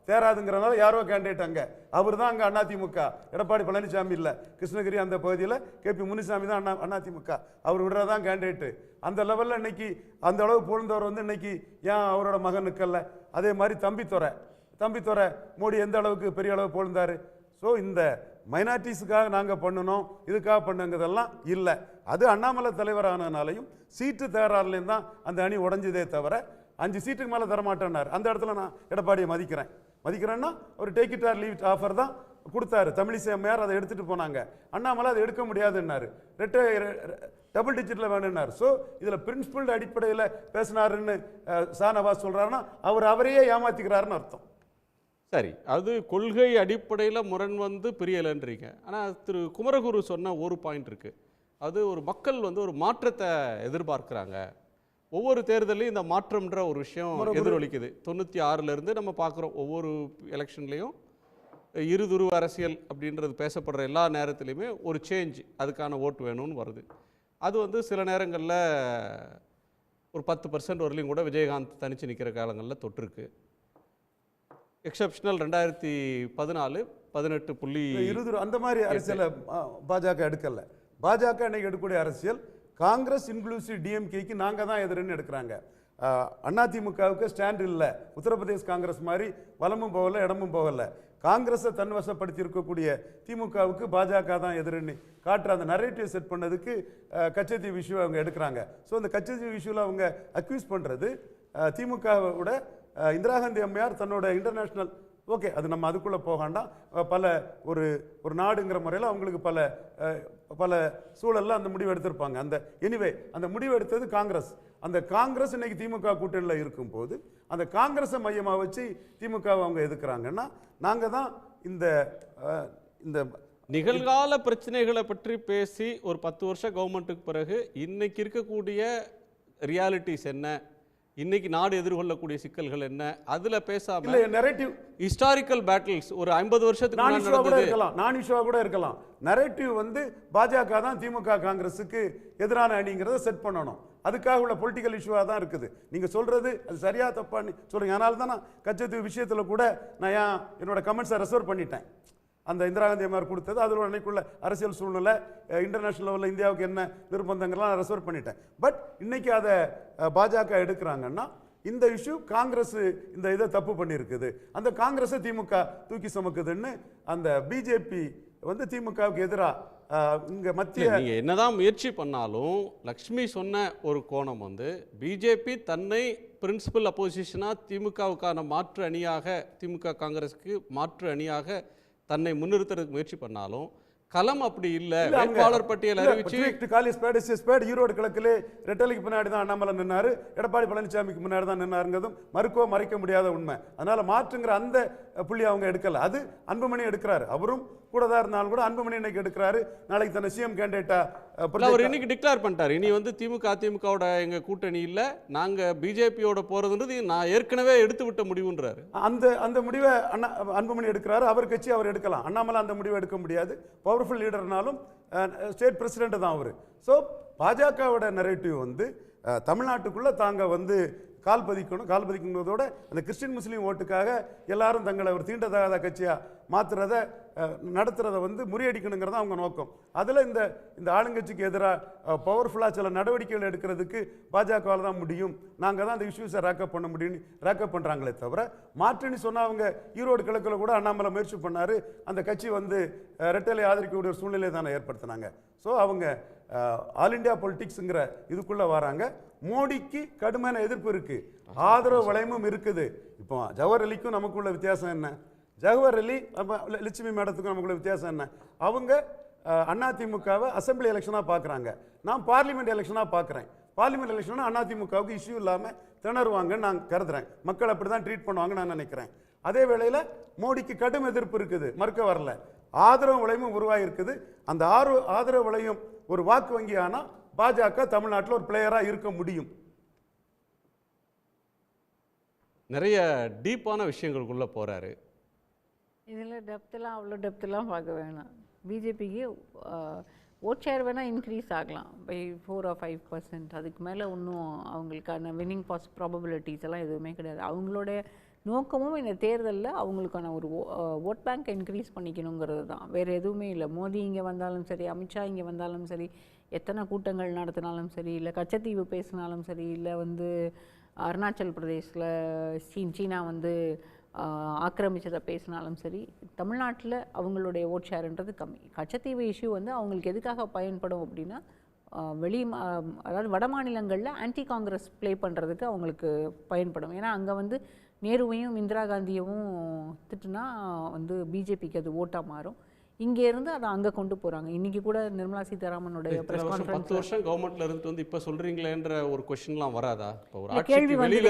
[SPEAKER 2] தேராதுங்கிறனால யாரோ கேண்டிடேட் அங்கே, அவர் தான் அங்கே அதிமுக. எடப்பாடி பழனிசாமி இல்லை. கிருஷ்ணகிரி அந்த பகுதியில் KP முனுசாமி தான் அதிமுக. அவர் விடுறதான் கேண்டிடேட்டு. அந்த லெவலில் இன்னைக்கு அந்த அளவு புகழ்ந்தவர் வந்து இன்னைக்கு ஏன் அவரோட மகன் நிற்கல? அதே மாதிரி தம்பித்துறை மோடி எந்த அளவுக்கு பெரிய அளவு புகழ்ந்தார்? ஸோ இந்த மைனாரிட்டிஸுக்காக நாங்கள் பண்ணணும், இதுக்காக பண்ணுங்கிறதெல்லாம் இல்லை. அது அண்ணாமலை தலைவரானதுனாலையும் சீட்டு தேராலையும் தான் அந்த அணி உடஞ்சதே தவிர 5 சீட்டுக்கு மேலே தரமாட்டேன்னார். அந்த இடத்துல நான் எடப்பாடியை மதிக்கிறேன்னா அவர் take it or leave it offer தான் கொடுத்தாரு. தமிழிசை அம்மையார் அதை எடுத்துகிட்டு போனாங்க. அண்ணாமலை அதை எடுக்க முடியாதுன்னாரு, டபுள் டிஜிட்டில் வேணும்னார். ஸோ இதில் பிரின்சிபல் அடிப்படையில் பேசினாருன்னு ஷானவாஸ் சொல்கிறாருன்னா அவர் அவரையே ஏமாற்றிக்கிறாருன்னு அர்த்தம்.
[SPEAKER 1] சரி, அது கொள்கை அடிப்படையில் முரண் வந்து பிரியலைன்றீங்க. ஆனால் திரு குமரகுரு சொன்ன ஒரு பாயிண்ட் இருக்குது. அது ஒரு மக்கள் வந்து ஒரு மாற்றத்தை எதிர்பார்க்குறாங்க. ஒவ்வொரு தேர்தலையும் இந்த மாற்றம்ன்ற ஒரு விஷயம் எதிரொலிக்குது. 96லேருந்து நம்ம பார்க்குறோம், ஒவ்வொரு எலெக்ஷன்லேயும் இருதுருவ அரசியல் அப்படின்றது பேசப்படுற எல்லா நேரத்துலையுமே ஒரு சேஞ்ச், அதுக்கான ஓட்டு வேணும்னு வருது. அது வந்து சில நேரங்களில் ஒரு 10% வரலையும் கூட விஜயகாந்த் தனித்து நிற்கிற காலங்களில் தொட்டிருக்கு. எக்ஸப்ஷனல் 2014 18
[SPEAKER 2] அந்த மாதிரி அரசியலை பாஜக எடுக்கல. பாஜக இன்னைக்கு எடுக்கக்கூடிய அரசியல் காங்கிரஸ் இன்க்ளூசிவ் டிஎம்கேக்கு நாங்கள் தான் எதிர்ன்னு எடுக்கிறாங்க. அதிமுகவுக்கு ஸ்டாண்ட் இல்லை. உத்தரப்பிரதேஷ் காங்கிரஸ் மாதிரி வலமும் போகலை இடமும் போகலை. காங்கிரஸை தன்வசப்படுத்தி இருக்கக்கூடிய திமுகவுக்கு பாஜக தான் எதிர்ன்னு காட்டுற அந்த நரேட்டிவ் செட் பண்ணதுக்கு கச்சத்தீவு இஷ்யூ அவங்க எடுக்கிறாங்க. ஸோ அந்த கச்சத்தீவு இஷ்யூவில் அவங்க அக்யூஸ் பண்ணுறது திமுகவோட இந்திரா காந்தி அம்மையார் தன்னோட இன்டர்நேஷ்னல், ஓகே அது நம்ம அதுக்குள்ளே போகாண்டாம், பல ஒரு நாடுங்கிற முறையில் அவங்களுக்கு பல சூழலில் அந்த முடிவு எடுத்திருப்பாங்க. அந்த முடிவு எடுத்தது காங்கிரஸ். அந்த காங்கிரஸ் இன்னைக்கு திமுக கூட்டணியில் இருக்கும்போது அந்த காங்கிரஸை மையமாக வச்சு திமுகவை அவங்க எதுக்குறாங்கன்னா, நாங்கள் தான் இந்த
[SPEAKER 1] நிகழ்கால பிரச்சனைகளை பற்றி பேசி ஒரு 10 வருஷம் கவர்மெண்ட்டுக்கு பிறகு இன்னைக்கு இருக்கக்கூடிய ரியாலிட்டிஸ் என்ன, இன்னைக்கு நாடு எதிர்கொள்ளக்கூடிய சிக்கல்கள் என்ன, அதுல பேசாம
[SPEAKER 2] நரேட்டிவ்
[SPEAKER 1] ஹிஸ்டாரிக்கல் பேட்டில்ஸ் ஒரு 50 வருஷத்துக்கு
[SPEAKER 2] நான் இஷ்யூவா கூட இருக்கலாம். நரேட்டிவ் வந்து பாஜக தான் திமுக காங்கிரஸுக்கு எதிரான அணிங்கிறத செட் பண்ணணும். அதுக்காக உள்ள பொலிட்டிக்கல் இஷ்யூவாக தான் இருக்குது. நீங்கள் சொல்கிறது அது சரியா தப்பான்னு சொல்கிறீங்க. அதனால தான் நான் கச்சத்தீவு விஷயத்தில் கூட நான் என்னோட கமெண்ட்ஸை ரெசர்வ் பண்ணிட்டேன். அந்த இந்திரா காந்தி அம்மையார் கொடுத்தது அதில் அன்னைக்குள்ள அரசியல் சூழ்நிலை, இன்டர்நேஷனல் லெவலில் இந்தியாவுக்கு என்ன நிர்பந்தங்கள்லாம் ரெசர்வ் பண்ணிட்டேன். பட் இன்னைக்கு அதை பாஜக எடுக்கிறாங்கன்னா இந்த இஷ்யூ காங்கிரஸ் இந்த இதை தப்பு பண்ணியிருக்குது, அந்த காங்கிரஸை திமுக தூக்கி சுமக்குதுன்னு அந்த பிஜேபி வந்து திமுகவுக்கு எதிராக இங்கே மத்திய
[SPEAKER 1] நீங்கள் என்னதான் முயற்சி பண்ணாலும் லக்ஷ்மி சொன்ன ஒரு கோணம் வந்து பிஜேபி தன்னை பிரின்சிபல் அப்போசிஷனாக திமுகவுக்கான மாற்று அணியாக, திமுக காங்கிரஸுக்கு மாற்று அணியாக தன்னை முன்னிறுத்துறதுக்கு முயற்சி பண்ணாலும் களம் அப்படி இல்லை. வேட்பாளர் பட்டியல் அறிவிச்சு
[SPEAKER 2] ஈரோடு கிழக்கிலே ரெட்டலைக்கு பின்னாடி தான் அண்ணாமலை நின்னாரு, எடப்பாடி பழனிசாமிக்கு முன்னாடி தான் நின்னாருங்கிறதும் மறைக்க முடியாத உண்மை. அதனால மாற்றுங்கிற அந்த புள்ளி அவங்க எடுக்கல. அது அன்புமணி எடுக்கிறாரு. அவரும் கூட தான் இருந்தாலும் கூட அன்புமணி இன்னைக்கு எடுக்கிறாரு. நாளைக்கு தன்னை சிஎம் கேண்டிடேட்டா
[SPEAKER 1] அவர் இன்னைக்கு டிக்ளேர் பண்ணிட்டாரு, இனி வந்து திமுக அதிமுகவோட எங்க கூட்டணி இல்லை, நாங்க பிஜேபியோட போறதுன்றது நான் ஏற்கனவே எடுத்து விட்ட முடிவுன்றாரு.
[SPEAKER 2] அந்த முடிவை அன்புமணி எடுக்கிறாரு. அவர் கட்சி அவர் எடுக்கலாம். அண்ணாமலை அந்த முடிவை எடுக்க முடியாது. பவர்ஃபுல் லீடர்னாலும் ஸ்டேட் பிரசிடென்ட் தான் அவர். ஸோ பாஜகவோட நரேட்டிவ் வந்து தமிழ்நாட்டுக்குள்ள தாங்க வந்து கால் பதிக்கணுங்கிறதோட அந்த கிறிஸ்டின் முஸ்லீம் ஓட்டுக்காக எல்லாரும் தங்களை ஒரு தீண்டத்தகாத கட்சியாக மாற்றுறத நடத்துறதை வந்து முறியடிக்கணுங்கிறத அவங்க நோக்கம். அதில் இந்த இந்த ஆளுங்கட்சிக்கு எதிராக பவர்ஃபுல்லாக சில நடவடிக்கைகள் எடுக்கிறதுக்கு பாஜகவால் தான் முடியும், நாங்கள் தான் அந்த இஷ்யூஸை ரேக்கப் பண்ண முடியும்னு ரேக்கப் பண்ணுறாங்களே தவிர, மாற்றுன்னு சொன்னால் அவங்க ஈரோடு கிழக்கில் கூட அண்ணாமலை முயற்சி பண்ணார், அந்த கட்சி வந்து ரெட்டலை ஆதரிக்கக்கூடிய ஒரு சூழ்நிலை தானே ஏற்படுத்தினாங்க. ஸோ அவங்க ஆல் இண்டியா பொலிட்டிக்ஸுங்கிற இதுக்குள்ளே வராங்க. மோடிக்கு கடுமையான எதிர்ப்பு இருக்குது, ஆதரவு வளையமும் இருக்குது. இப்போ ஜவஹர் அலிக்கும் நமக்குள்ள வித்தியாசம் என்ன? ஜவஹர் அலி லட்சுமி மேடத்துக்கும் நமக்குள்ள வித்தியாசம் என்ன? அவங்க அதிமுகவை அசம்பிளி எலெக்ஷனாக பார்க்குறாங்க, நான் பார்லிமெண்ட் எலெக்ஷனாக பார்க்குறேன். பார்லிமெண்ட் எலெக்ஷனா அதிமுகவுக்கு இஷ்யூ இல்லாமல் திணறுவாங்கன்னு நான் கருதுறேன். மக்கள் அப்படி தான் ட்ரீட் பண்ணுவாங்கன்னு நான் நினைக்கிறேன். அதே வேளையில் மோடிக்கு கடும் எதிர்ப்பு இருக்குது, மறுக்க வரல. ஆதரவு வளையமும் உருவாகிருக்குது. அந்த ஆதரவு வளையம் ஒரு வாக்கு வங்கி ஆனால் பாஜக தமிழ்நாட்டில் ஒரு பிளேயராக இருக்க முடியும்.
[SPEAKER 1] நிறைய டீப்பான விஷயங்களுக்குள்ளே போகிறாரு.
[SPEAKER 3] இதில் டெப்த்லாம் அவ்வளோ டெப்த்லாம் பார்க்க வேணாம். பிஜேபிக்கு ஓட் ஷேர் வேணால் இன்க்ரீஸ் ஆகலாம் பை 4 or 5%. அதுக்கு மேலே இன்னும் அவங்களுக்கான வின்னிங் ப்ராபபிலிட்டிஸ் எல்லாம் எதுவுமே கிடையாது. அவங்களோட நோக்கமும் இந்த தேர்தலில் அவங்களுக்கான ஒரு ஓட் பேங்க் இன்க்ரீஸ் பண்ணிக்கணுங்கிறது தான், வேறு எதுவுமே இல்லை. மோடி இங்கே வந்தாலும் சரி, அமித்ஷா இங்கே வந்தாலும் சரி, எத்தனை கூட்டங்கள் நடத்தினாலும் சரி, இல்லை கச்சத்தீவு பேசினாலும் சரி, இல்லை வந்து அருணாச்சல் பிரதேசில் சீனா வந்து ஆக்கிரமிச்சதை பேசினாலும் சரி, தமிழ்நாட்டில் அவங்களுடைய ஓட் ஷேர்ன்றது கம்மி. கச்சத்தீவு இஷ்யூ வந்து அவங்களுக்கு எதுக்காக பயன்படும் அப்படின்னா, அதாவது வட மாநிலங்களில் ஆன்டி காங்கிரஸ் ப்ளே பண்ணுறதுக்கு அவங்களுக்கு பயன்படும். ஏன்னா அங்கே வந்து நேருவையும் இந்திரா காந்தியவும் திட்டுனா வந்து பிஜேபிக்கு அது ஓட்டாக மாறும். இங்கேருந்து அதை அங்கே கொண்டு போகிறாங்க. இன்றைக்கி கூட நிர்மலா சீதாராமனுடைய ப்ரெஸ் கான்ஃபரன்ஸ்
[SPEAKER 1] 10 வருஷம் கவர்மெண்ட்டில் இருந்து வந்து இப்போ சொல்கிறீங்களேன்ற ஒரு கொஸ்டின்லாம் வராதா?
[SPEAKER 3] கேள்வி வந்து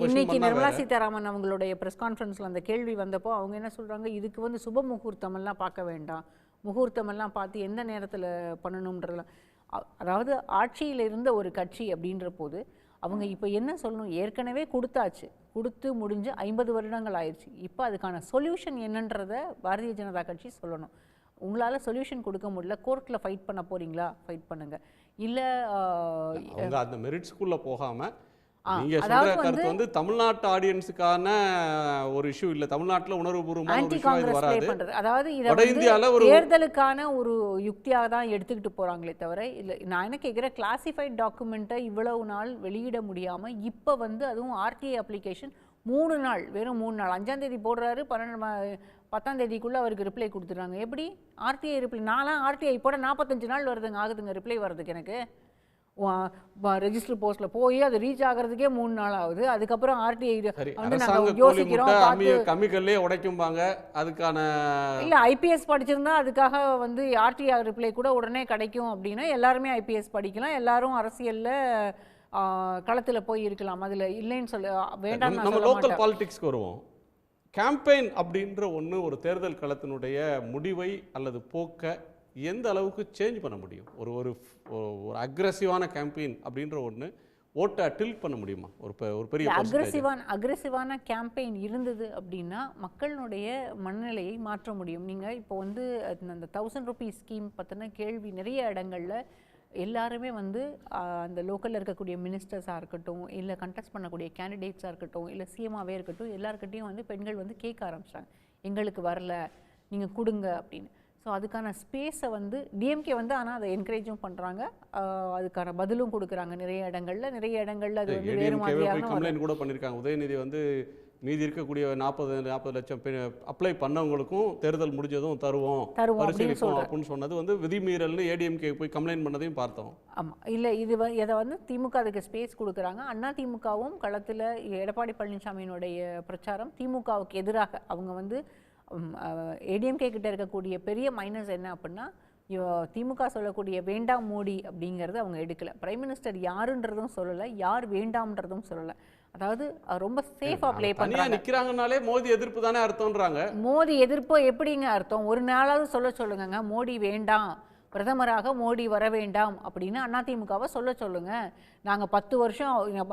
[SPEAKER 3] இன்னைக்கு நிர்மலா சீதாராமன் அவங்களுடைய ப்ரெஸ் கான்ஃபரன்ஸில் அந்த கேள்வி வந்தப்போ அவங்க என்ன சொல்கிறாங்க, இதுக்கு வந்து சுப முகூர்த்தமெல்லாம் பார்க்க வேண்டாம், முகூர்த்தமெல்லாம் பார்த்து எந்த நேரத்தில் பண்ணணுன்றதுலாம். அதாவது ஆட்சியில் இருந்த ஒரு கட்சி அப்படின்ற போது அவங்க இப்போ என்ன சொல்லணும், ஏற்கனவே கொடுத்தாச்சு, கொடுத்து முடிஞ்சு 50 வருடங்கள் ஆயிடுச்சு. இப்போ அதுக்கான சொல்யூஷன் என்னன்றதை பாரதிய ஜனதா கட்சி சொல்லணும். உங்களால் சொல்யூஷன் கொடுக்க முடியல, கோர்ட்டில் ஃபைட் பண்ண போகிறீங்களா, ஃபைட் பண்ணுங்கள். இல்லை
[SPEAKER 1] அந்த மெரிட்ஸ்குள்ளே போகாமல் நீங்க சொல்ற கருத்து வந்து தமிழ்நாட்டு ஆடியன்ஸுக்கான ஒரு இஷ்யூ இல்ல, தமிழ்நாட்டுல உணர்வுபூர்வமான
[SPEAKER 3] ஆன்டி காங்கிரஸ் ப்ளே பண்றது. அதாவது இத வந்து தேர்தலுக்கான ஒரு யுக்தியாக தான் எடுத்துக்கிட்டு போறாங்களே தவிர, இல்ல நான் என்ன கேட்குறேன், கிளாசிஃபைட் டாக்குமெண்ட்டை இவ்வளவு நாள் வெளியிட முடியாம இப்போ வந்து அதுவும் ஆர்டிஐ அப்ளிகேஷன் 3 நாள், வெறும் 3 நாள், 5ஆம் தேதி போடுறாரு, 10ஆம் தேதிக்குள்ளே அவருக்கு ரிப்ளை கொடுத்துட்றாங்க. எப்படி ஆர்டிஐ ரிப்ளை? நான்லாம் ஆர்டிஐ போட 45 நாள் ஆகுதுங்க ரிப்ளை வர்றதுக்கு. எனக்கு ரெஜிஸ்டர் போஸ்ட்ல போய் அது ரீச் ஆகிறதுக்கே 3 நாள் ஆகுது. அதுக்கப்புறம் ஆர்டிஐ வந்து நாங்க யோசிக்கிறோம்,
[SPEAKER 1] கமிக்கல்லே உடைக்கும்பாங்க. அதுக்கான
[SPEAKER 3] இல்ல ஐபிஎஸ் படிச்சிருந்தா அதுக்காக வந்து ஆர்டிஐ ரிப்ளை கூட உடனே கிடைக்கும் அப்படின்னா எல்லாருமே ஐபிஎஸ் படிக்கலாம், எல்லாரும் அரசியல்ல களத்துல போய் இருக்கலாம். அதுல இல்லைன்னு சொல்ல வேண்டாம்.
[SPEAKER 1] நம்ம லோக்கல் பாலிடிக்ஸ்க்கு வருவோம். கேம்பெயின் அப்படின்ற ஒன்று ஒரு தேர்தல் களத்தினுடைய முடிவை அல்லது போக்க எந்த அளவுக்கு சேஞ்ச் பண்ண முடியும்? ஒரு ஒரு ஒரு அக்ரெசிவான கேம்பெயின் அப்படின்ற ஒன்று ஓட்டை டில்ட் பண்ண முடியுமா? ஒரு பெரிய
[SPEAKER 3] அக்ரெசிவான கேம்பெயின் இருந்தது அப்படின்னா மக்களுடைய மனநிலையை மாற்ற முடியும். நீங்கள் இப்போ வந்து அந்த 1000 ரூபீஸ் ஸ்கீம் பற்றின கேள்வி நிறைய இடங்களில் எல்லாருமே வந்து அந்த லோக்கலில் இருக்கக்கூடிய மினிஸ்டர்ஸாக இருக்கட்டும், இல்லை கண்டெஸ்ட் பண்ணக்கூடிய கேண்டிடேட்ஸாக இருக்கட்டும், இல்லை சிஎம்மாவே இருக்கட்டும், எல்லாருக்கிட்டையும் வந்து பெண்கள் வந்து கேட்க ஆரம்பிச்சிட்டாங்க, எங்களுக்கு வரல, நீங்கள் கொடுங்க அப்படின்னு. ஸோ அதுக்கான ஸ்பேஸை வந்து டிஎம்கே வந்து ஆனால் அதை என்கரேஜும் பண்ணுறாங்க, அதுக்கான பதிலும் கொடுக்குறாங்க நிறைய இடங்களில். அது வந்து வேறு மாதிரியாக
[SPEAKER 1] கம்ப்ளைண்ட் கூட பண்ணியிருக்காங்க. உதயநிதி வந்து மீதி இருக்கக்கூடிய 40 லட்சம் அப்ளை பண்ணவங்களுக்கும் தேர்தல் முடிஞ்சதும் தருவோம் அப்படின்னு சொன்னது வந்து விதிமீறல்னு ஏடிஎம்கே போய் கம்ப்ளைண்ட் பண்ணதையும் பார்த்தோம்.
[SPEAKER 3] ஆமாம், இல்லை இது இதை வந்து திமுக அதுக்கு ஸ்பேஸ் கொடுக்குறாங்க. அண்ணா திமுகவும் களத்தில் எடப்பாடி பழனிசாமியினுடைய பிரச்சாரம் திமுகவுக்கு எதிராக அவங்க வந்து ஏடிஎம்கே கிட்ட இருக்கக்கூடிய பெரிய மைனஸ் என்ன அப்படின்னா, திமுக சொல்லக்கூடிய வேண்டாம் மோடி அப்படிங்கிறது அவங்க எடுக்கல. பிரைம் மினிஸ்டர் யாருன்றதும் சொல்லலை, யார் வேண்டாம்ன்றதும் சொல்லலை. அதாவது ரொம்ப சேஃபா ப்ளே பண்றாங்க.
[SPEAKER 1] நிக்கிறாங்கனாலே மோடி எதிர்ப்பு தானே அர்த்தம்ன்றாங்க.
[SPEAKER 3] மோடி எதிர்ப்பு எப்படிங்க அர்த்தம்? ஒரு நாளாவது சொல்லுங்க மோடி வேண்டாம், பிரதமராக மோடி வர வேண்டாம் அப்படின்னு அதிமுகவை சொல்லுங்க. நாங்கள் 10 வருஷம்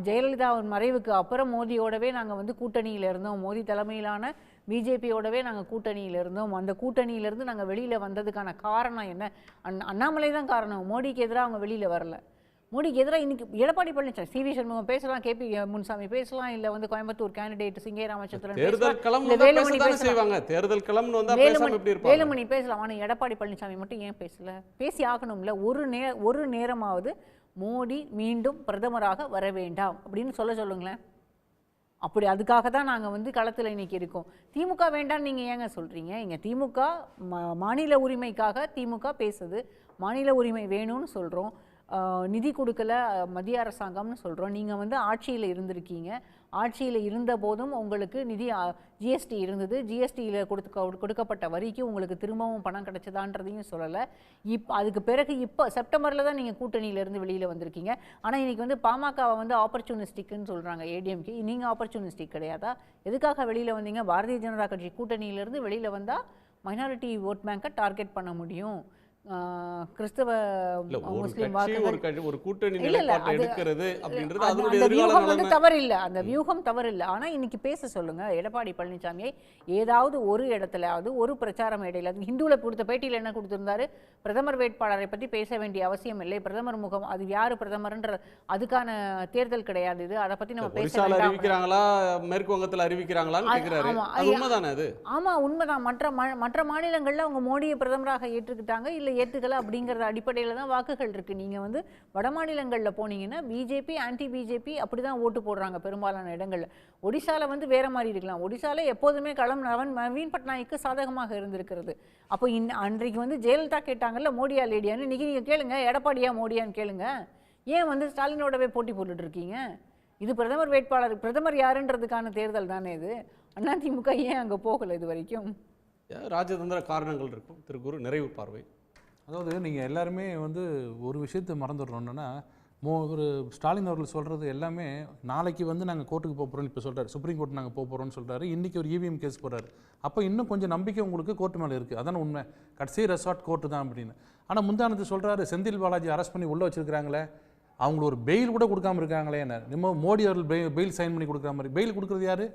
[SPEAKER 3] ஜெயலலிதா மறைவுக்கு அப்புறம் மோடியோடவே நாங்கள் வந்து கூட்டணியில் இருந்தோம், மோடி தலைமையிலான பிஜேபியோடவே நாங்கள் கூட்டணியில் இருந்தோம். அந்த கூட்டணியிலேருந்து நாங்கள் வெளியில் வந்ததுக்கான காரணம் என்ன? அண்ணாமலை தான் காரணம். மோடிக்கு எதிராக அவங்க வெளியில் வரல. மோடிக்கு எதிராக இன்னைக்கு எடப்பாடி பழனிசாமி, சி.வி. சண்முகம் பேசலாம், கே.பி. முனுசாமி பேசலாம், இல்லை வந்து கோயம்புத்தூர் கேண்டிடேட் சிங்கே ராமச்சந்திரன்
[SPEAKER 1] தேர்தல்
[SPEAKER 3] பேசலாம்,
[SPEAKER 1] களம்
[SPEAKER 3] இல்ல
[SPEAKER 1] வந்தா
[SPEAKER 3] வேலுமணி
[SPEAKER 1] பேசத்தானே
[SPEAKER 3] பேசலாம்.
[SPEAKER 1] செய்வாங்க. தேர்தல் களம்னு வந்தா பேசாம எப்படி இருப்பாங்க?
[SPEAKER 3] வேலுமணி பேசலாம். ஆனால் எடப்பாடி பழனிசாமி மட்டும் ஏன் பேசல? பேசி ஆகணும்ல. ஒரு நேரமாவது மோடி மீண்டும் பிரதமராக வர வேண்டாம் அப்படின்னு சொல்லுங்களேன். அப்படி அதுக்காக தான் நாங்கள் வந்து களத்தில் இன்னைக்கு இருக்கோம். திமுக வேண்டாம்னு நீங்கள் ஏங்க சொல்கிறீங்க? இங்கே திமுக மாநில உரிமைக்காக திமுக பேசுது, மாநில உரிமை வேணும்னு சொல்கிறோம். நிதி கொடுக்கல மத்திய அரசாங்கம்னு சொல்கிறோம். நீங்கள் வந்து ஆட்சியில் இருந்திருக்கீங்க, ஆட்சியில் இருந்த போதும் உங்களுக்கு நிதி ஜிஎஸ்டி இருந்தது, ஜிஎஸ்டியில் கொடுக்கப்பட்ட வரிக்கு உங்களுக்கு திரும்பவும் பணம் கிடைச்சதான்றதையும் சொல்லலை. அதுக்கு பிறகு இப்போ செப்டம்பரில் தான் நீங்கள் கூட்டணியிலேருந்து வெளியில் வந்திருக்கீங்க. ஆனால் இன்றைக்கி வந்து பாமகவை வந்து ஆப்பர்ச்சுனிஸ்டிக்குன்னு சொல்கிறாங்க ஏடிஎம்கே. நீங்கள் ஆப்பர்ச்சுனிஸ்டிக் கிடையாதா? எதுக்காக வெளியில் வந்தீங்க? பாரதிய ஜனதா கட்சி கூட்டணியிலேருந்து வெளியில் வந்தால் மைனாரிட்டி ஓட் பேங்கை டார்கெட் பண்ண முடியும், கிறிஸ்தவ முஸ்லீம் வாக்குகள்
[SPEAKER 1] ஒரு கூட்டணி நிலைப்பாட்டை எடுக்கிறது அப்படின்றது அதனுடைய
[SPEAKER 3] அந்த
[SPEAKER 1] எதிர்கால
[SPEAKER 3] வியூகம் வந்து
[SPEAKER 1] நிலைமை.
[SPEAKER 3] தவறில்லை, அந்த வியூகம் தவறில்லை. ஆனால் இன்னைக்கு பேச சொல்லுங்க எடப்பாடி பழனிசாமியை. ஏதாவது ஒரு இடத்துலயாவது ஒரு பிரச்சார மேடையில், ஹிந்துவில் கொடுத்த பேட்டியில் என்ன கொடுத்திருந்தாரு? பிரதமர் வேட்பாளரை பற்றி பேச வேண்டிய அவசியம் இல்லை, பிரதமர் முகம் அது யாரு பிரதமர்ன்ற அதுக்கான தேர்தல் கிடையாது, இது அதை பற்றி நம்ம பேச
[SPEAKER 1] ஒரிசால
[SPEAKER 3] வேண்டாம்.
[SPEAKER 1] அறிவிக்கிறாங்களா, மேற்கு வங்கத்தில் அறிவிக்கிறாங்களான்னு கேட்கிறாரு. அது உண்மைதானே? அது
[SPEAKER 3] ஆமா உண்மைதான். மற்ற மாநிலங்கள்ல அவங்க மோடியை பிரதமராக ஏற்றுக்கிட்டாங்க, இல்லை ஏற்றுக்கல அப்படிங்கிற அடிப்படையில் தான் வாக்குகள் இருக்குது. நீங்கள் வந்து வட மாநிலங்களில் போனீங்கன்னா பிஜேபி ஆன்டி பிஜேபி அப்படி தான் ஓட்டு போடுறாங்க பெரும்பாலான இடங்களில். ஒடிசாவில் வந்து வேற மாதிரி இருக்கலாம். ஒடிசாவில் எப்போதுமே களம் நவீன் பட்நாயக்கு சாதகமாக இருந்திருக்கிறது. அப்போ அன்றைக்கு வந்து ஜெயலலிதா கேட்டாங்கல்ல மோடியா லேடியான்னு, இன்னைக்கு நீங்கள் கேளுங்க எடப்பாடியா மோடியான்னு கேளுங்க. ஏன் வந்து ஸ்டாலினோடவே போட்டி போட்டுட்டு இருக்கீங்க? இது பிரதமர் வேட்பாளர், பிரதமர் யாருன்றதுக்கான தேர்தல் தானே இது. அதிமுக ஏன் அங்கே போகலை இது வரைக்கும்?
[SPEAKER 1] ராஜதந்திர காரணங்கள் இருக்கும். திரு குரு, நிறைவு பார்வை.
[SPEAKER 4] அதாவது நீங்கள் எல்லாருமே வந்து ஒரு விஷயத்தை மறந்துடுறோன்னா, ஒரு ஸ்டாலின் அவர்கள் சொல்கிறது எல்லாமே நாளைக்கு வந்து நாங்கள் கோர்ட்டுக்கு போக போகிறோம்னு இப்போ சொல்கிறார், சுப்ரீம் கோர்ட் நாங்கள் போக போகிறோம்னு சொல்கிறாரு. இன்றைக்கி ஒரு இவிஎம் கேஸ் போடுறாரு. அப்போ இன்னும் கொஞ்சம் நம்பிக்கை உங்களுக்கு கோர்ட்டு மேலே இருக்குது. அதான உண்மை, கடைசி ரெசார்ட் கோர்ட்டு தான் அப்படின்னு. ஆனால் முந்தானத்து சொல்கிறாரு செந்தில் பாலாஜி அரெஸ்ட் பண்ணி உள்ளே வச்சுருக்காங்களே, அவங்களுக்கு ஒரு பெயில் கூட கொடுக்காம இருக்காங்களே. என்ன நம்ம மோடி அவர்கள் பெயில் சைன் பண்ணி கொடுக்குற மாதிரி, பெயில் கொடுக்குறது யார்?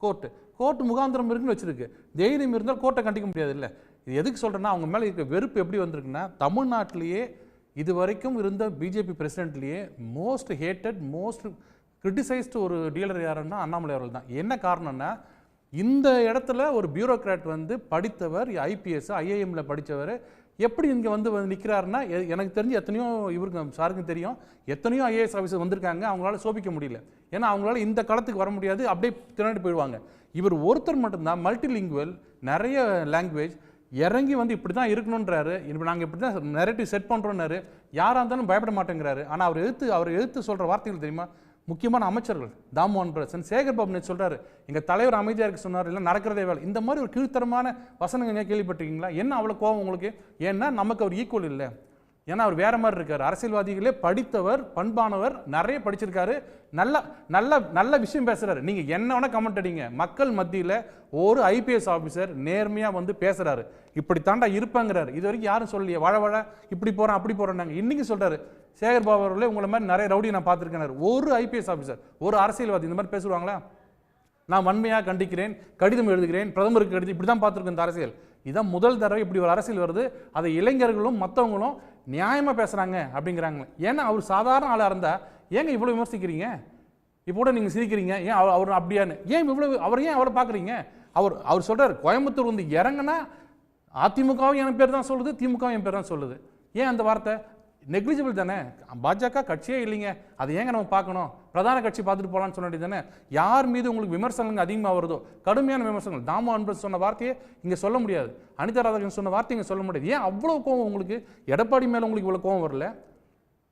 [SPEAKER 4] கோர்ட்டு முகாந்திரம் இருக்குன்னு வச்சுருக்கு. தைரியம் இருந்தால் கோர்ட்டை கண்டிக்க முடியாது. இல்லை, இது எதுக்கு சொல்கிறேன்னா, அவங்க மேலே இருக்க வெறுப்பு எப்படி வந்திருக்குன்னா, தமிழ்நாட்டிலேயே இது வரைக்கும் இருந்த பிஜேபி பிரசிடென்ட்லேயே மோஸ்ட் ஹேட்டட், மோஸ்ட் கிரிட்டிசைஸ்டு ஒரு டீலர் யாருன்னா அண்ணாமலை அவர்கள் தான். என்ன காரணம்னா, இந்த இடத்துல ஒரு பியூரோக்ராட் வந்து படித்தவர், ஐபிஎஸ் ஐஏஎம்மில் படித்தவர் எப்படி இங்கே வந்து நிற்கிறாருன்னா, எனக்கு தெரிஞ்சு எத்தனையோ, இவருக்கு சாருக்கும் தெரியும், எத்தனையோ ஐஏஎஸ் ஆஃபீஸர் வந்திருக்காங்க, அவங்களால சோபிக்க முடியல. ஏன்னா அவங்களால இந்த களத்துக்கு வர முடியாது, அப்படியே திரண்டு போயிடுவாங்க. இவர் ஒருத்தர் மட்டும்தான் மல்டிலிங்குவல், நிறைய லாங்குவேஜ், இறங்கி வந்து இப்படி தான் இருக்கணுன்றாரு. இப்போ நாங்கள் இப்படி தான் நெரேட்டிவ் செட் பண்ணுறோன்னாரு. யாராக இருந்தாலும் பயப்பட மாட்டேங்கிறாரு. ஆனால் அவர் எதிர்த்து சொல்கிற வார்த்தைகள் தெரியுமா? முக்கியமான அமைச்சர்கள் தாமோகன் பிரசன், சேகர் பாபு நேற்று சொல்கிறாரு, எங்கள் தலைவர் அமைதியாக இருக்க சொன்னார், இல்லை நடக்கிறதே வேலை. இந்த மாதிரி ஒரு கீழ்த்தரமான வசனங்கள் கேள்விப்பட்டிருக்கீங்களா? என்ன அவ்வளோ கோவம் உங்களுக்கு? ஏன்னா நமக்கு அவர் ஈக்குவல் இல்லை. ஏன்னா அவர் வேற மாதிரி இருக்கார். அரசியல்வாதிகளே படித்தவர், பண்பானவர், நிறைய படிச்சிருக்காரு, நல்ல விஷயம் பேசுறாரு. நீங்க என்ன வேணா கமெண்ட் அடிங்க, மக்கள் மத்தியில் ஒரு ஐபிஎஸ் ஆஃபீஸர் நேர்மையாக வந்து பேசுறாரு, இப்படி தாண்டா இருப்பாங்கிறாரு. இது வரைக்கும் யாரும் சொல்லலையே. வாழ இப்படி போகிறோம் அப்படி போகிறோம். இன்னைக்கு சொல்றாரு சேகர் பாபு அவர்களே, உங்களை மாதிரி நிறைய ரவுடி நான் பார்த்துருக்கேன். ஒரு ஐபிஎஸ் ஆஃபீஸர், ஒரு அரசியல்வாதி இந்த மாதிரி பேசுவாங்களா? நான் வன்மையாக கண்டிக்கிறேன், கடிதம் எழுதுகிறேன், பிரதமருக்கு கடிதம், இப்படி தான் பார்த்துருக்கேன் இந்த அரசியல். இதான் முதல் தடவை இப்படி ஒரு அரசியல் வருது. அதை இளைஞர்களும் மற்றவங்களும் நியாயமாக பேசுகிறாங்க அப்படிங்கிறாங்க. ஏன்னா அவர் சாதாரண ஆளாக இருந்தால் ஏங்க இவ்வளோ விமர்சிக்கிறீங்க? இப்போ கூட நீங்கள் சிரிக்கிறீங்க, ஏன் அவர் அப்படியான்னு, ஏன் இவ்வளோ அவர் ஏன் அவரை பார்க்குறீங்க? அவர் சொல்கிறார், கோயம்புத்தூர் வந்து இறங்கினா அதிமுகவும் என் பேர் தான் சொல்லுது, திமுகவும் என் பேர் தான் சொல்லுது. ஏன் அந்த வார்த்தை? நெக்லிஜிபிள் தானே. பாஜக கட்சியே இல்லைங்க, அது ஏங்க நம்ம பார்க்கணும்? பிரதான கட்சி பார்த்துட்டு போகலான்னு சொல்ல வேண்டியது தானே. யார் மீது உங்களுக்கு விமர்சனங்கள் அதிகமாக வருதோ, கடுமையான விமர்சனங்கள், தாமோ அன்பு சொன்ன வார்த்தையை இங்கே சொல்ல முடியாது, அனிதா ராதாகிருஷ்ணன் சொன்ன வார்த்தையை இங்கே சொல்ல முடியாது. ஏன் அவ்வளோ கோவம் உங்களுக்கு? எடப்பாடி மேலே உங்களுக்கு இவ்வளோ கோவம் வரல,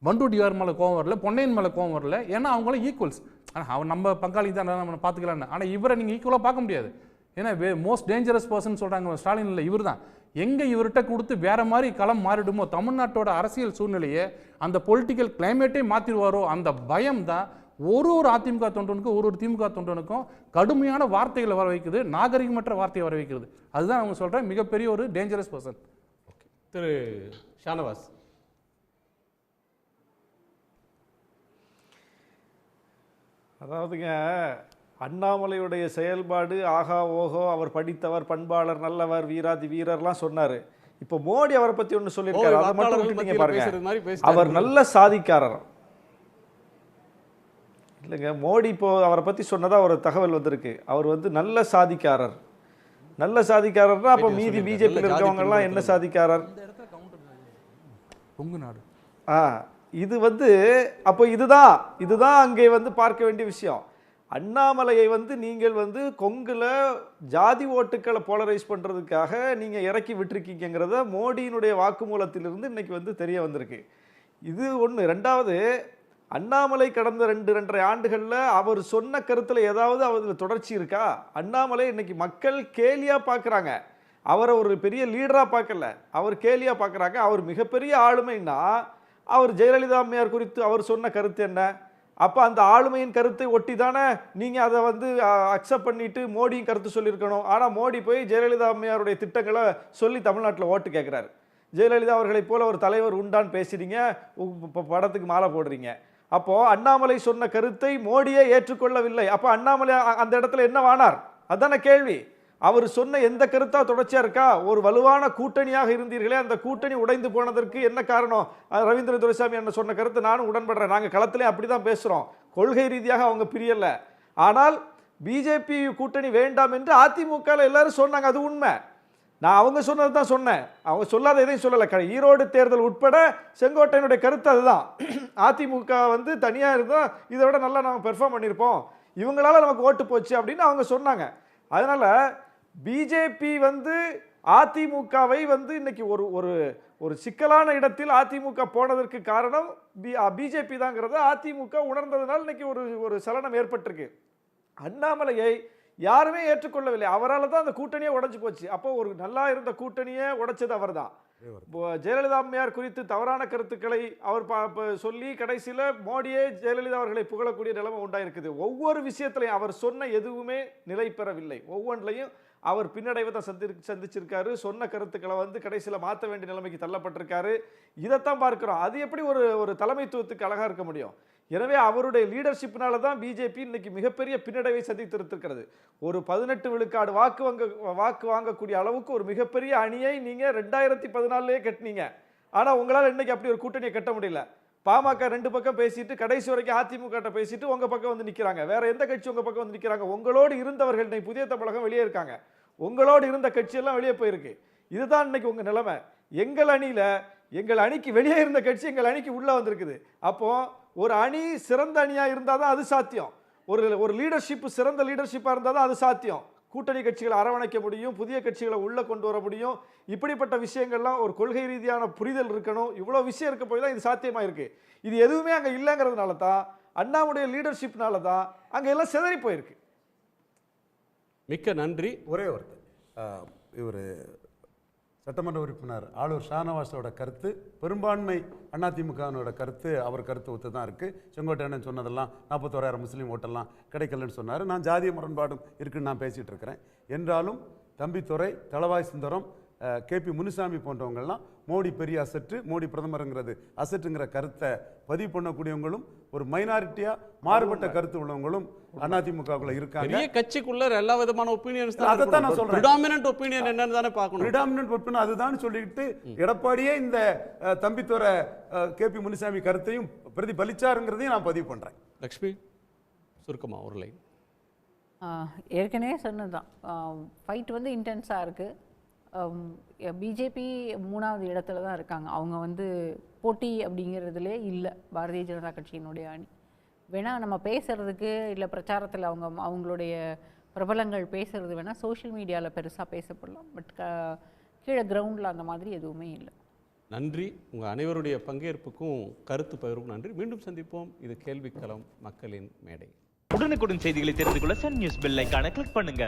[SPEAKER 4] பண்டூடியார் மேலே கோவம் வரல, பொன்னையன் மேலே கோவம் வரல. ஏன்னா அவங்களும் ஈக்குவல்ஸ். ஆனால் அவன் நம்ம பங்காளி தான், நம்ம பார்த்துக்கலான்னு. ஆனால் இவரை நீங்கள் ஈக்குவலாக பார்க்க முடியாது. ஏன்னா மோஸ்ட் டேஞ்சரஸ் பர்சன் சொல்கிறாங்க ஸ்டாலின் இல்லை, இவர் தான். எங்கே இவர்கிட்ட கொடுத்து வேற மாதிரி களம் மாறிடுமோ, தமிழ்நாட்டோட அரசியல் சூழ்நிலையை, அந்த பொலிட்டிக்கல் கிளைமேட்டே மாற்றிடுவாரோ, அந்த பயம் தான் ஒரு அதிமுக தொண்டனுக்கும் ஒரு திமுக தொண்டனுக்கும் கடுமையான வார்த்தைகளை வர வைக்குது, நாகரிகமற்ற வார்த்தையை வர வைக்கிறது. அதுதான் அவங்க சொல்கிற மிகப்பெரிய ஒரு டேஞ்சரஸ் பர்சன்.
[SPEAKER 1] ஓகே, திரு ஷானவாஸ்.
[SPEAKER 5] அதாவதுங்க, அண்ணாமலையுடைய செயல்பாடு ஆகா ஓஹோ, அவர் படித்தவர், பண்பாளர், நல்லவர், வீராதி வீரர்லாம் சொன்னார். இப்போ மோடி அவரை பற்றி ஒன்று சொல்லியிருக்காரு, அதை மட்டும் விட்டுட்டீங்க பாருங்க. அவர் நல்ல சாதிக்காரர், இல்லைங்க, மோடி இப்போ அவரை பற்றி சொன்னதாக ஒரு தகவல் வந்திருக்கு. அவர் வந்து நல்ல சாதிக்காரர். நல்ல சாதிக்காரர்னா அப்போ மீதி பிஜேபியில் இருக்கவங்கெல்லாம் என்ன சாதிக்காரர்?
[SPEAKER 4] கொங்கு நாடு.
[SPEAKER 5] இது வந்து அப்போ இதுதான் அங்கே வந்து பார்க்க வேண்டிய விஷயம். அண்ணாமலையை வந்து நீங்கள் வந்து கொங்குல ஜாதி ஓட்டுக்களை போலரைஸ் பண்ணுறதுக்காக நீங்கள் இறக்கி விட்டுருக்கீங்கிறத மோடியினுடைய வாக்குமூலத்திலிருந்து இன்னைக்கு வந்து தெரிய வந்திருக்கு. இது ஒன்று. ரெண்டாவது, அண்ணாமலை கடந்த 2-2.5 ஆண்டுகளில் அவர் சொன்ன கருத்தில் ஏதாவது அதில் தொடர்ச்சி இருக்கா? அண்ணாமலை இன்னைக்கு மக்கள் கேலியாக பார்க்குறாங்க. அவரை ஒரு பெரிய லீடராக பார்க்கல, அவர் கேலியாக பார்க்குறாங்க. அவர் மிகப்பெரிய ஆளுமைன்னா அவர் ஜெயலலிதா அம்மையார் குறித்து அவர் சொன்ன கருத்து என்ன? அப்போ அந்த ஆளுமையின் கருத்தை ஒட்டி தானே நீங்கள் அதை வந்து அக்செப்ட் பண்ணிட்டு மோடியும் கருத்து சொல்லியிருக்கணும். ஆனால் மோடி போய் ஜெயலலிதா அம்மையாருடைய திட்டங்களை சொல்லி தமிழ்நாட்டில் ஓட்டு கேட்குறாரு. ஜெயலலிதா அவர்களைப் போல ஒரு தலைவர் உண்டான்னு பேசுறீங்க, படத்துக்கு மாலை போடுறீங்க. அப்போ அண்ணாமலை சொன்ன கருத்தை மோடியே ஏற்றுக்கொள்ளவில்லை. அப்போ அண்ணாமலை அந்த இடத்துல என்ன ஆனார்? அதான கேள்வி. அவர் சொன்ன எந்த கருத்தா தொடர்ச்சியா இருக்கா? ஒரு வலுவான கூட்டணியாக இருந்தீர்களே, அந்த கூட்டணி உடைந்து போனதற்கு என்ன காரணம்? ரவீந்திர துரைசாமி என்ன சொன்ன கருத்து நானும் உடன்படுறேன். நாங்கள் களத்திலே அப்படிதான் பேசுறோம். கொள்கை ரீதியாக அவங்க பிரியல. ஆனால் பிஜேபி கூட்டணி வேண்டாம் என்று அதிமுக எல்லாரும் சொன்னாங்க. அது உண்மை. நான் அவங்க சொன்னது தான் சொன்னேன், அவங்க சொல்லாத எதையும் சொல்லலை. ஈரோடு தேர்தல் உட்பட செங்கோட்டையனுடைய கருத்து அதுதான். அதிமுக வந்து தனியாக இருந்தால் இதை விட நல்லா நாங்கள் பெர்ஃபார்ம் பண்ணியிருப்போம், இவங்களால நமக்கு ஓட்டு போச்சு அப்படின்னு அவங்க சொன்னாங்க. அதனால பிஜேபி வந்து அதிமுகவை வந்து இன்னைக்கு ஒரு ஒரு ஒரு சிக்கலான இடத்தில் அதிமுக போனதற்கு காரணம் பிஜேபி தாங்கிறத அதிமுக உணர்ந்ததுனால இன்னைக்கு ஒரு சலனம் ஏற்பட்டிருக்கு. அண்ணாமலையை யாருமே ஏற்றுக்கொள்ளவில்லை. அவரால் தான் அந்த கூட்டணியே உடைஞ்சு போச்சு. அப்போ ஒரு நல்லா இருந்த கூட்டணியே உடைச்சது அவர் தான். ஜெயலலிதா அம்மையார் குறித்து தவறான கருத்துக்களை அவர் சொல்லி கடைசியில் மோடியே ஜெயலலிதா அவர்களை புகழக்கூடிய நிலைமை உண்டாயிருக்குது. ஒவ்வொரு விஷயத்திலையும் அவர் சொன்ன எதுவுமே நிலை பெறவில்லை. ஒவ்வொன்றிலையும் அவர் பின்னடைவை தான் சந்திச்சிருக்காரு. சொன்ன கருத்துக்களை வந்து கடைசியில் மாற்ற வேண்டிய நிலைமைக்கு தள்ளப்பட்டிருக்காரு. இதைத்தான் பார்க்கிறோம். அது எப்படி ஒரு தலைமைத்துவத்துக்கு அழகா இருக்க முடியும்? எனவே அவருடைய லீடர்ஷிப்னால தான் பிஜேபி இன்னைக்கு மிகப்பெரிய பின்னடைவை சந்தித்திருக்கிறது. ஒரு 18 விழுக்காடு வாக்கு வாங்கக்கூடிய அளவுக்கு ஒரு மிகப்பெரிய அணியை நீங்க 2014 கட்டினீங்க. ஆனா உங்களால் இன்னைக்கு அப்படி ஒரு கூட்டணியை கட்ட முடியல. பாமக 2 பக்கம் பேசிட்டு கடைசி வரைக்கும் அதிமுக பேசிட்டு உங்க பக்கம் வந்து நிக்கிறாங்க. வேற எந்த கட்சி உங்க பக்கம் வந்து நிக்கிறாங்க? உங்களோடு இருந்தவர்கள் இன்னைக்கு புதிய தமிழகம் வெளியே இருக்காங்க. உங்களோடு இருந்த கட்சி எல்லாம் வெளியே போயிருக்கு. இதுதான் இன்னைக்கு உங்க நிலைமை. எங்கள் அணிக்கு வெளியே இருந்த கட்சி எங்கள் அணிக்கு உள்ள வந்திருக்குது. அப்போ ஒரு அணி சிறந்த அணியா இருந்தால் தான் அது சாத்தியம். ஒரு லீடர்ஷிப் சிறந்த லீடர்ஷிப்பாக இருந்தால் தான் அது சாத்தியம். கூட்டணி கட்சிகளை அரவணைக்க முடியும், புதிய கட்சிகளை உள்ள கொண்டு வர முடியும். இப்படிப்பட்ட விஷயங்கள்லாம் ஒரு கொள்கை ரீதியான புரிதல் இருக்கணும். இவ்வளோ விஷயம் இருக்க போய் தான் இது சாத்தியமாக இருக்கு. இது எதுவுமே அங்கே இல்லைங்கிறதுனால தான், அண்ணாவுடைய லீடர்ஷிப்னால தான் அங்கே எல்லாம் சிதறி போயிருக்கு.
[SPEAKER 1] மிக்க நன்றி.
[SPEAKER 2] ஒரே ஒருத்தர் இவர் சட்டமன்ற உறுப்பினர் ஆளூர் ஷானவாஸோட கருத்து பெரும்பான்மை அதிமுகவோட கருத்து அவர் கருத்து ஒத்து தான் இருக்குது. செங்கோட்டையன் சொன்னதெல்லாம் 41,000 முஸ்லீம் ஓட்டெல்லாம் கிடைக்கலன்னு சொன்னார். நான் ஜாதிய முரண்பாடும் இருக்குன்னு நான் பேசிகிட்டு இருக்கிறேன். என்றாலும் தம்பித்துரை, தளவாய் சுந்தரம், கேபி முனுசாமி போன்றவங்கள்லாம் மோடி பெரிய அசட்டு, மோடி பிரதமருங்கிறது அசட்டுங்கிற கருத்தை பதிவு பண்ணக்கூடியவங்களும் ஒரு மைனாரிட்டியாக மாறுபட்ட கருத்து உள்ளவங்களும் அதிமுகக்குள்ள இருக்காங்க.
[SPEAKER 1] பெரிய கட்சிக்குள்ள எல்லா விதமான ஒப்பீனியன்ஸ் தான்.
[SPEAKER 2] அதை தான் நான் சொல்றேன்.
[SPEAKER 1] பிரிடாமினன்ட் ஒப்பீனியன் என்னன்னு தானே பார்க்கணும்.
[SPEAKER 2] பிரிடாமினன்ட் ஒப்பீனியன் அதுதான் சொல்லிட்டு எடப்பாடியே இந்த தம்பித்துறை கேபி முனுசாமி கருத்தையும் பிரதிபலிச்சாருங்கிறதையும் நான் பதிவு பண்றேன்.
[SPEAKER 1] லக்ஷ்மி, சுருக்கமா ஒரு லைன்.
[SPEAKER 3] ஏற்கனவே சொன்னதுதான், ஃபைட் வந்து இன்டென்ஸாக இருக்குது. பிஜேபி 3வது இடத்துல தான் இருக்காங்க. அவங்க வந்து போட்டி அப்படிங்கிறதுலே இல்லை பாரதிய ஜனதா கட்சியினுடைய அணி. வேணால் நம்ம பேசுகிறதுக்கு இல்லை பிரச்சாரத்தில் அவங்களுடைய பிரபலங்கள் பேசுகிறது வேணால் சோஷியல் மீடியாவில் பெருசாக பேசப்படலாம். பட் கீழே கிரவுண்டில் அந்த மாதிரி எதுவுமே இல்லை.
[SPEAKER 1] நன்றி. உங்கள் அனைவருடைய பங்கேற்புக்கும் கருத்து பகிர்வுக்கும் நன்றி. மீண்டும் சந்திப்போம். இது கேள்விக்களம், மக்களின் மேடை.
[SPEAKER 7] உடனுக்குடன் செய்திகளை தெரிந்து கொள்ள சன் நியூஸ் பெல் ஐகானை கிளிக் பண்ணுங்க.